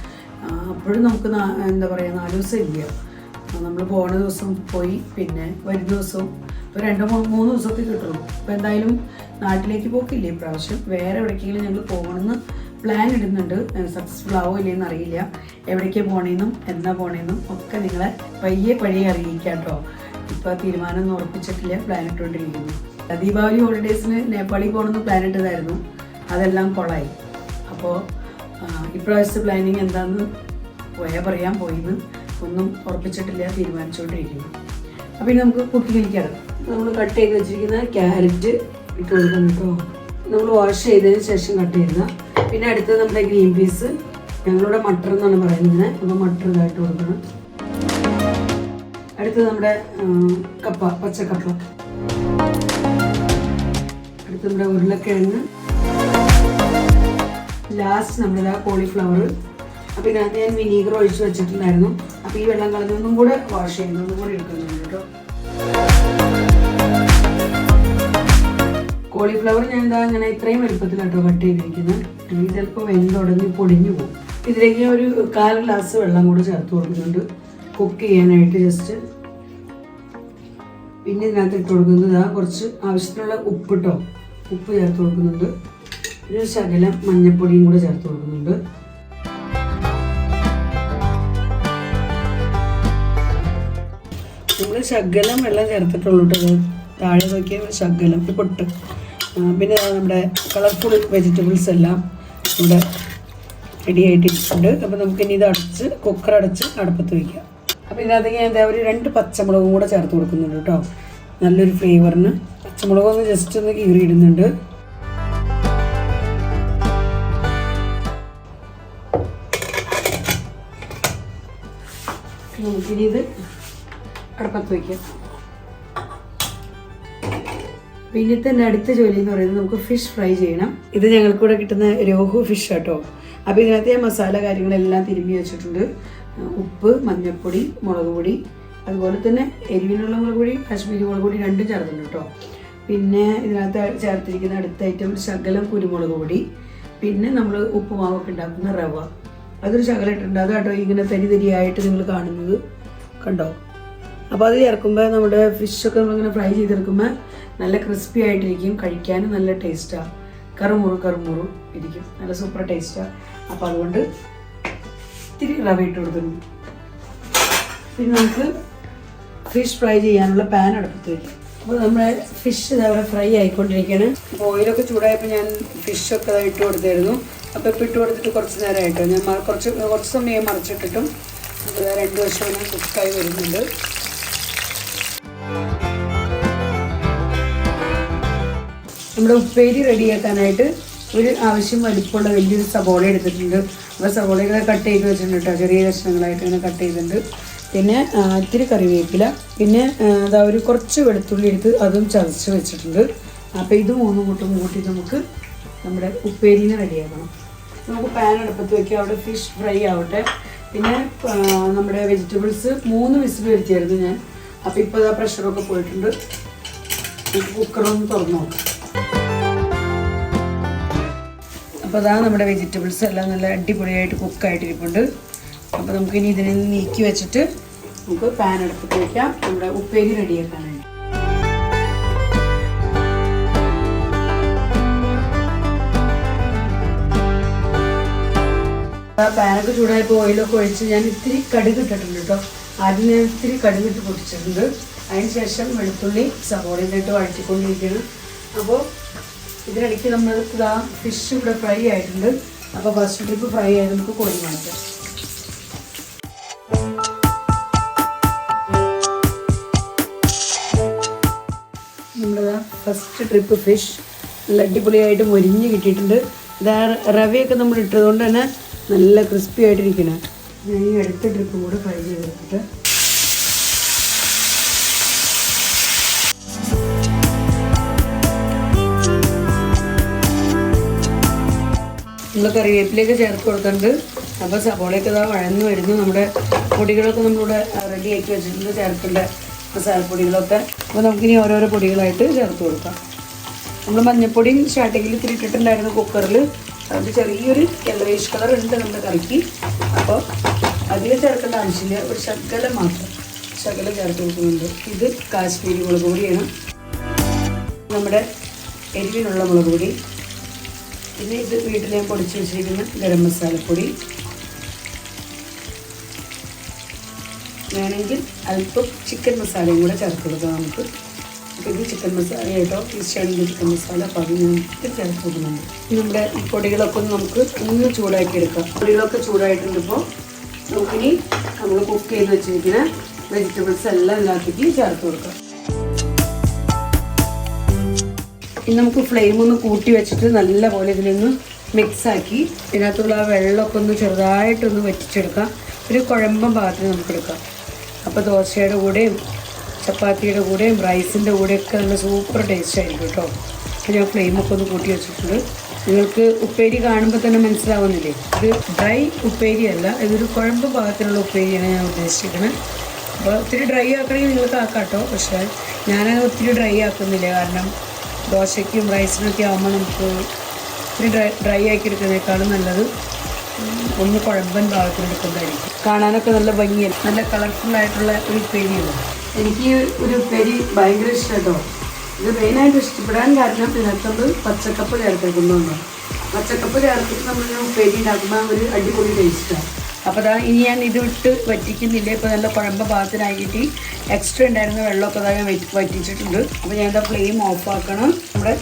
അപ്പോഴും നമുക്ക് എന്താ പറയുക 4 ദിവസം ഇല്ല. നമ്മൾ പോണ ദിവസം പോയി പിന്നെ വരുന്ന ദിവസവും ഇപ്പോൾ 2-3 ദിവസമൊക്കെ കിട്ടുള്ളൂ. അപ്പോൾ എന്തായാലും നാട്ടിലേക്ക് പോക്കില്ല ഇപ്രാവശ്യം. വേറെ എവിടേക്കെങ്കിലും ഞങ്ങൾ പോകണമെന്ന് പ്ലാൻ ഇടുന്നുണ്ട്. സക്സസ്ഫുൾ ആവോ ഇല്ലയെന്ന് അറിയില്ല. എവിടേക്കാണ് പോകണമെന്നും എന്നാ പോകണമെന്നും ഒക്കെ നിങ്ങളെ പയ്യെ അറിയിക്കാം കേട്ടോ. ഇപ്പോൾ തീരുമാനമൊന്നും ഉറപ്പിച്ചിട്ടില്ല, പ്ലാൻ ഇട്ടുകൊണ്ടിരിക്കുന്നു. ദീപാവലി ഹോളിഡേയ്സിന് നേപ്പാളിൽ പോകണമെന്ന് പ്ലാൻ ഇട്ടതായിരുന്നു, അതെല്ലാം കൊളായി. അപ്പോൾ ഇപ്രാവശ്യത്തെ പ്ലാനിങ് എന്താണെന്ന് പറയാൻ പോയിന്ന് ഒന്നും ഉറപ്പിച്ചിട്ടില്ല, തീരുമാനിച്ചുകൊണ്ടിരിക്കുന്നു. അപ്പോൾ ഇനി നമുക്ക് കുക്കിങ്ങിലേക്ക് ഇറങ്ങാം. നമ്മൾ കട്ട് ചെയ്ത് വെച്ചിരിക്കുന്ന ക്യാരറ്റ് ഇട്ട് കൊടുക്കണം കേട്ടോ. നമ്മൾ വാഷ് ചെയ്തതിന് ശേഷം കട്ട് ചെയ്യുക. പിന്നെ അടുത്തത് നമ്മുടെ ഗ്രീൻ പീസ്, ഞങ്ങളിവിടെ മട്ടർ എന്നാണ് പറയുന്നത്. അപ്പോൾ മട്ടർ ഇതായിട്ട് കൊടുക്കണം. അടുത്തത് നമ്മുടെ കപ്പ, പച്ചക്കപ്പ. അടുത്തത് നമ്മുടെ ഉരുളക്കിഴങ്ങ്. ലാസ്റ്റ് നമ്മുടെ കോളിഫ്ലവർ. അപ്പോൾ ഇതിനകത്ത് ഞാൻ വിനീഗർ ഒഴിച്ച് വെച്ചിട്ടുണ്ടായിരുന്നു. അപ്പോൾ ഈ വെള്ളം കളഞ്ഞൊന്നും കൂടെ വാഷ് ചെയ്യുന്നൊന്നും കൂടെ എടുക്കുന്നുണ്ട് കേട്ടോ. കോളിഫ്ലവർ ഞാൻ എന്താ ഇങ്ങനെ ഇത്രയും വലുപ്പത്തിലാട്ടോ കട്ട് ചെയ്തിരിക്കുന്നത്. ഇത് ചിലപ്പോൾ വെന്തുടഞ്ഞ് പൊടിഞ്ഞു പോകും. ഇതിലേക്ക് ഒരു 1/4 ഗ്ലാസ് വെള്ളം കൂടെ ചേർത്ത് കൊടുക്കുന്നുണ്ട് കുക്ക് ചെയ്യാനായിട്ട് ജസ്റ്റ്. പിന്നെ ഇതിനകത്ത് ഇട്ട് കൊടുക്കുന്നത് കുറച്ച് ആവശ്യത്തിനുള്ള ഉപ്പ് കേട്ടോ. ഉപ്പ് ചേർത്ത് കൊടുക്കുന്നുണ്ട്. ഒരു ശകലം മഞ്ഞൾപ്പൊടിയും കൂടെ ചേർത്ത് കൊടുക്കുന്നുണ്ട്. നമ്മൾ ശകലം വെള്ളം ചേർത്തിട്ടുള്ളൂ കേട്ടോ. താഴെ നോക്കിയ ശകലം പൊട്ട്. പിന്നെ നമ്മുടെ കളർഫുൾ വെജിറ്റബിൾസ് എല്ലാം ഇവിടെ റെഡി ആയിട്ടിരിക്കുന്നുണ്ട്. അപ്പോൾ നമുക്കിനി ഇത് അടച്ച് കുക്കർ അടച്ച് അടുപ്പത്ത് വയ്ക്കാം. അപ്പോൾ ഇതിനകത്തേക്ക് ഞാൻ എന്താ ഒരു 2 പച്ചമുളകും കൂടെ ചേർത്ത് കൊടുക്കുന്നുണ്ട് കേട്ടോ, നല്ലൊരു ഫ്ലേവറിന്. പച്ചമുളകൊന്ന് ജസ്റ്റ് ഒന്ന് കീറിയിടുന്നുണ്ട്. നമുക്കിനി ഇത് അടുപ്പത്ത് വയ്ക്കാം. പിന്നത്തെ എൻ്റെ അടുത്ത ജോലി എന്ന് പറയുന്നത് നമുക്ക് ഫിഷ് ഫ്രൈ ചെയ്യണം. ഇത് ഞങ്ങൾക്കിവിടെ കിട്ടുന്ന രോഹു ഫിഷ് കേട്ടോ. അപ്പോൾ ഇതിനകത്ത് ഞാൻ മസാല കാര്യങ്ങളെല്ലാം തിരുമ്പി വെച്ചിട്ടുണ്ട്. ഉപ്പ്, മഞ്ഞൾപ്പൊടി, മുളക് പൊടി, അതുപോലെ തന്നെ എരിവിനുള്ള മുളക് പൊടി, കാശ്മീരി മുളക് പൊടി രണ്ടും ചേർത്തിട്ടുണ്ട് കേട്ടോ. പിന്നെ ഇതിനകത്ത് ചേർത്തിരിക്കുന്ന അടുത്ത ഐറ്റം ശകലം കുരുമുളക് പൊടി. പിന്നെ നമ്മൾ ഉപ്പുമാവൊക്കെ ഉണ്ടാക്കുന്ന റവ, അതൊരു ശകലം ഇട്ടിട്ടുണ്ട്. അത് കേട്ടോ ഇങ്ങനെ തരിയായിട്ട് നിങ്ങൾ കാണുന്നത് കണ്ടോ. അപ്പോൾ അത് ചേർക്കുമ്പോൾ നമ്മുടെ ഫിഷൊക്കെ നമ്മളിങ്ങനെ ഫ്രൈ ചെയ്തെടുക്കുമ്പോൾ നല്ല ക്രിസ്പി ആയിട്ടിരിക്കും, കഴിക്കാനും നല്ല ടേസ്റ്റാണ്. കറുമുറു ഇരിക്കും, നല്ല സൂപ്പർ ടേസ്റ്റാണ്. അപ്പോൾ അതുകൊണ്ട് ഇത്തിരി റവ ഇട്ട് കൊടുക്കുന്നു. പിന്നെ നമുക്ക് ഫിഷ് ഫ്രൈ ചെയ്യാനുള്ള പാൻ അടുപ്പത്ത് വയ്ക്കും. അപ്പോൾ നമ്മുടെ ഫിഷ് ഇതവിടെ ഫ്രൈ ആയിക്കൊണ്ടിരിക്കുകയാണ്. അപ്പോൾ ഓയിലൊക്കെ ചൂടായപ്പോൾ ഞാൻ ഫിഷൊക്കെ ഇട്ട് കൊടുത്തായിരുന്നു. അപ്പോൾ ഇപ്പോൾ ഇട്ട് കൊടുത്തിട്ട് കുറച്ച് നേരമായിട്ടോ ഞാൻ കുറച്ച് സമയം മറിച്ചിട്ടിട്ടും 2 വർഷം ഞാൻ കുക്കായി വരുന്നുണ്ട്. നമ്മുടെ ഉപ്പേരി റെഡിയാക്കാനായിട്ട് ഒരു ആവശ്യം വലിപ്പമുള്ള വലിയൊരു സവോള എടുത്തിട്ടുണ്ട്. അപ്പോൾ സവോളയൊക്കെ കട്ട് ചെയ്ത് വെച്ചിട്ടുണ്ട് കേട്ടോ, ചെറിയ കഷ്ണങ്ങളായിട്ട് ഇങ്ങനെ കട്ട് ചെയ്തിട്ടുണ്ട്. പിന്നെ ഇത്തിരി കറിവേപ്പില, പിന്നെ അതാ ഒരു കുറച്ച് വെളുത്തുള്ളി എടുത്ത് അതും ചതച്ച് വെച്ചിട്ടുണ്ട്. അപ്പോൾ ഇത് 3 കൂട്ടും കൂട്ടി നമുക്ക് നമ്മുടെ ഉപ്പേരിനെ റെഡിയാക്കണം. നമുക്ക് പാൻ അടുപ്പത്ത് വയ്ക്കാം, അവിടെ ഫിഷ് ഫ്രൈ ആവട്ടെ. പിന്നെ നമ്മുടെ വെജിറ്റബിൾസ് 3 വിസിൽ വരുത്തിയായിരുന്നു ഞാൻ. അപ്പോൾ ഇപ്പോൾ ഇതാ പ്രഷറൊക്കെ പോയിട്ടുണ്ട്. കുക്കറൊന്ന് തുറന്നു നോക്കാം. അപ്പോൾ അതാ നമ്മുടെ വെജിറ്റബിൾസ് എല്ലാം നല്ല അടിപൊളിയായിട്ട് കുക്കായിട്ടിരിപ്പുണ്ട്. അപ്പോൾ നമുക്കിനി ഇതിനെ നീക്കി വെച്ചിട്ട് നമുക്ക് പാൻ അടുപ്പത്ത് വയ്ക്കാം നമ്മുടെ ഉപ്പേരി റെഡിയാക്കാനായിട്ട്. ആ പാനൊക്കെ ചൂടായപ്പോൾ ഓയിലൊക്കെ ഒഴിച്ച് ഞാൻ ഇത്തിരി കടുക് ഇട്ടിട്ടുണ്ട് കേട്ടോ. ആദ്യം ഞാൻ ഇത്തിരി കടുക് ഇട്ട് പൊട്ടിച്ചിട്ടുണ്ട്. അതിന് ശേഷം വെളുത്തുള്ളി സവോളയിലിട്ട് വഴറ്റിക്കൊണ്ടിരിക്കുകയാണ്. അപ്പോൾ ഇതിനിടയ്ക്ക് നമ്മൾ ഇതാ ഫിഷ് ഇവിടെ ഫ്രൈ ആയിട്ടുണ്ട്. അപ്പോൾ ഫസ്റ്റ് ട്രിപ്പ് ഫ്രൈ ആയത് നമുക്ക് കോരി മാറ്റാം. നമ്മളിതാ ഫസ്റ്റ് ട്രിപ്പ് ഫിഷ് നല്ല അടിപൊളിയായിട്ട് മൊരിഞ്ഞ് കിട്ടിയിട്ടുണ്ട്. ഇതാ റവയൊക്കെ നമ്മൾ ഇട്ടതുകൊണ്ട് തന്നെ നല്ല ക്രിസ്പി ആയിട്ടിരിക്കണം. ഞാൻ ഈ അടുത്ത ട്രിപ്പും കൂടെ ഫ്രൈ ചെയ്തെടുത്തിട്ട് നമ്മൾ കറിവേപ്പിലേക്ക് ചേർത്ത് കൊടുത്തിട്ടുണ്ട്. അപ്പോൾ സവോളയൊക്കെ ഇതാ വഴന്ന് വരുന്നു. നമ്മുടെ പൊടികളൊക്കെ നമ്മളിവിടെ റെഡി ആക്കി വെച്ചിട്ടുണ്ട്, ചേർക്കേണ്ട മസാലപ്പൊടികളൊക്കെ. അപ്പോൾ നമുക്കിനി ഓരോരോ പൊടികളായിട്ട് ചേർത്ത് കൊടുക്കാം. നമ്മൾ മഞ്ഞൾപ്പൊടിയും സ്റ്റാർട്ടിങ്ങിൽ ഇത്തിരി ഇട്ടിട്ടുണ്ടായിരുന്നു കുക്കറിൽ. അതുകൊണ്ട് ചെറിയൊരു യെല്ലോയിഷ് കളർ ഉണ്ട് നമ്മുടെ കറിക്ക്. അപ്പോൾ അധികം ചേർക്കേണ്ട ആവശ്യമില്ല, ഒരു ശകലം മാത്രം ചേർത്ത് കൊടുക്കുന്നുണ്ട്. ഇത് കാശ്മീരി മുളക് പൊടിയാണ്, നമ്മുടെ എരിവിനുള്ള മുളക് പൊടി. പിന്നെ ഇത് വീട്ടിൽ ഞാൻ പൊടിച്ച് വെച്ചിരിക്കുന്ന ഗരം മസാലപ്പൊടി. വേണമെങ്കിൽ അല്പം ചിക്കൻ മസാലയും കൂടെ ചേർത്ത് കൊടുക്കാം നമുക്ക്. അപ്പോൾ ഇത് ചിക്കൻ മസാല കേട്ടോ, ഈസ്റ്റാണെങ്കിൽ ചിക്കൻ മസാല. അപ്പോൾ അത് ഞാൻ ചേർത്ത് കൊടുക്കുന്നുണ്ട്. നമ്മുടെ ഈ പൊടികളൊക്കെ നമുക്ക് ചൂടാക്കി എടുക്കാം. പൊടികളൊക്കെ ചൂടായിട്ടുണ്ട്. ഇപ്പോൾ നമുക്കിനി നമ്മൾ കുക്ക് ചെയ്ത് വെച്ചിരിക്കുന്ന വെജിറ്റബിൾസ് എല്ലാം ഇതിനകത്തേക്ക് ചേർത്ത് കൊടുക്കാം. ഇനി നമുക്ക് ഫ്ലെയിം ഒന്ന് കൂട്ടി വെച്ചിട്ട് നല്ലപോലെ ഇതിലൊന്ന് മിക്സാക്കി ഇതിനകത്തുള്ള ആ വെള്ളമൊക്കെ ഒന്ന് ചെറുതായിട്ടൊന്ന് വറ്റിച്ചെടുക്കാം. ഒരു കുഴമ്പം പാകത്തിന് നമുക്കെടുക്കാം. അപ്പോൾ ദോശയുടെ കൂടെയും ചപ്പാത്തിയുടെ കൂടെയും റൈസിൻ്റെ കൂടെയൊക്കെ നല്ല സൂപ്പർ ടേസ്റ്റ് ആയിരിക്കും കേട്ടോ. അപ്പോൾ ഞാൻ ഫ്ലെയിമൊക്കെ ഒന്ന് കൂട്ടി വെച്ചിട്ടുണ്ട്. നിങ്ങൾക്ക് ഉപ്പേരി കാണുമ്പോൾ തന്നെ മനസ്സിലാവുന്നില്ലേ, ഇത് ഡ്രൈ ഉപ്പേരി അല്ല, ഇതൊരു കുഴമ്പ് പാകത്തിലുള്ള ഉപ്പേരിയാണ് ഞാൻ ഉദ്ദേശിക്കുന്നത്. അപ്പോൾ ഒത്തിരി ഡ്രൈ ആക്കണമെങ്കിൽ നിങ്ങൾക്ക് ആക്കാം കേട്ടോ. പക്ഷേ ഞാനത് ഒത്തിരി ഡ്രൈ ആക്കുന്നില്ല, കാരണം ദോശയ്ക്കും റൈസിനൊക്കെ ആകുമ്പോൾ നമുക്ക് ഇത്തിരി ഡ്രൈ ആക്കി എടുക്കുന്നതിനേക്കാളും നല്ലത് ഒന്ന് കുഴമ്പൻ ഭാഗത്തിന് എടുക്കുന്നതായിരിക്കും. കാണാനൊക്കെ നല്ല ഭംഗിയല്ല, നല്ല കളർഫുള്ളായിട്ടുള്ള ഒരു ഉപ്പേരിയാണ്. എനിക്ക് ഒരു ഉപ്പേരി ഭയങ്കര ഇഷ്ടം കേട്ടോ. ഇത് മെയിനായിട്ട് ഇഷ്ടപ്പെടാൻ കാരണം ഇതിനകത്തുണ്ട് പച്ചക്കപ്പ് ചേർത്തേക്കുന്നതുകൊണ്ടാണ്. പച്ചക്കപ്പ് ചേർത്തിട്ട് നമ്മൾ ഉപ്പേരി ഉണ്ടാക്കുമ്പോൾ ഒരു അടിപൊളി ടേസ്റ്റാണ്. അപ്പോൾ അതാ ഇനി ഞാൻ ഇത് ഇട്ട് വറ്റിക്കുന്നില്ല. ഇപ്പോൾ നല്ല കുഴമ്പ ഭാഗത്തിനാക്കിയിട്ട് എക്സ്ട്രാ ഉണ്ടായിരുന്ന വെള്ളമൊക്കെ അതാ ഞാൻ വറ്റിച്ചിട്ടുണ്ട്. അപ്പോൾ ഞാൻ എന്താ ഫ്ലെയിം ഓഫാക്കണം. നമ്മുടെ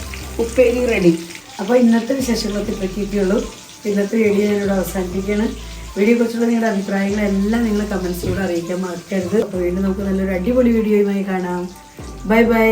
ഉപ്പേരി റെഡി. അപ്പോൾ ഇന്നത്തെ വിശേഷങ്ങളൊക്കെ പറ്റിയിട്ടുള്ളൂ. ഇന്നത്തെ വീഡിയോ ഞാനിവിടെ അവസാനിപ്പിക്കുകയാണ്. വീഡിയോയെക്കുറിച്ചുള്ള നിങ്ങളുടെ അഭിപ്രായങ്ങളെല്ലാം നിങ്ങൾ കമൻസിലൂടെ അറിയിക്കാൻ മറക്കരുത്. അപ്പോൾ വീണ്ടും നമുക്ക് നല്ലൊരു അടിപൊളി വീഡിയോയുമായി കാണാം. Bye bye.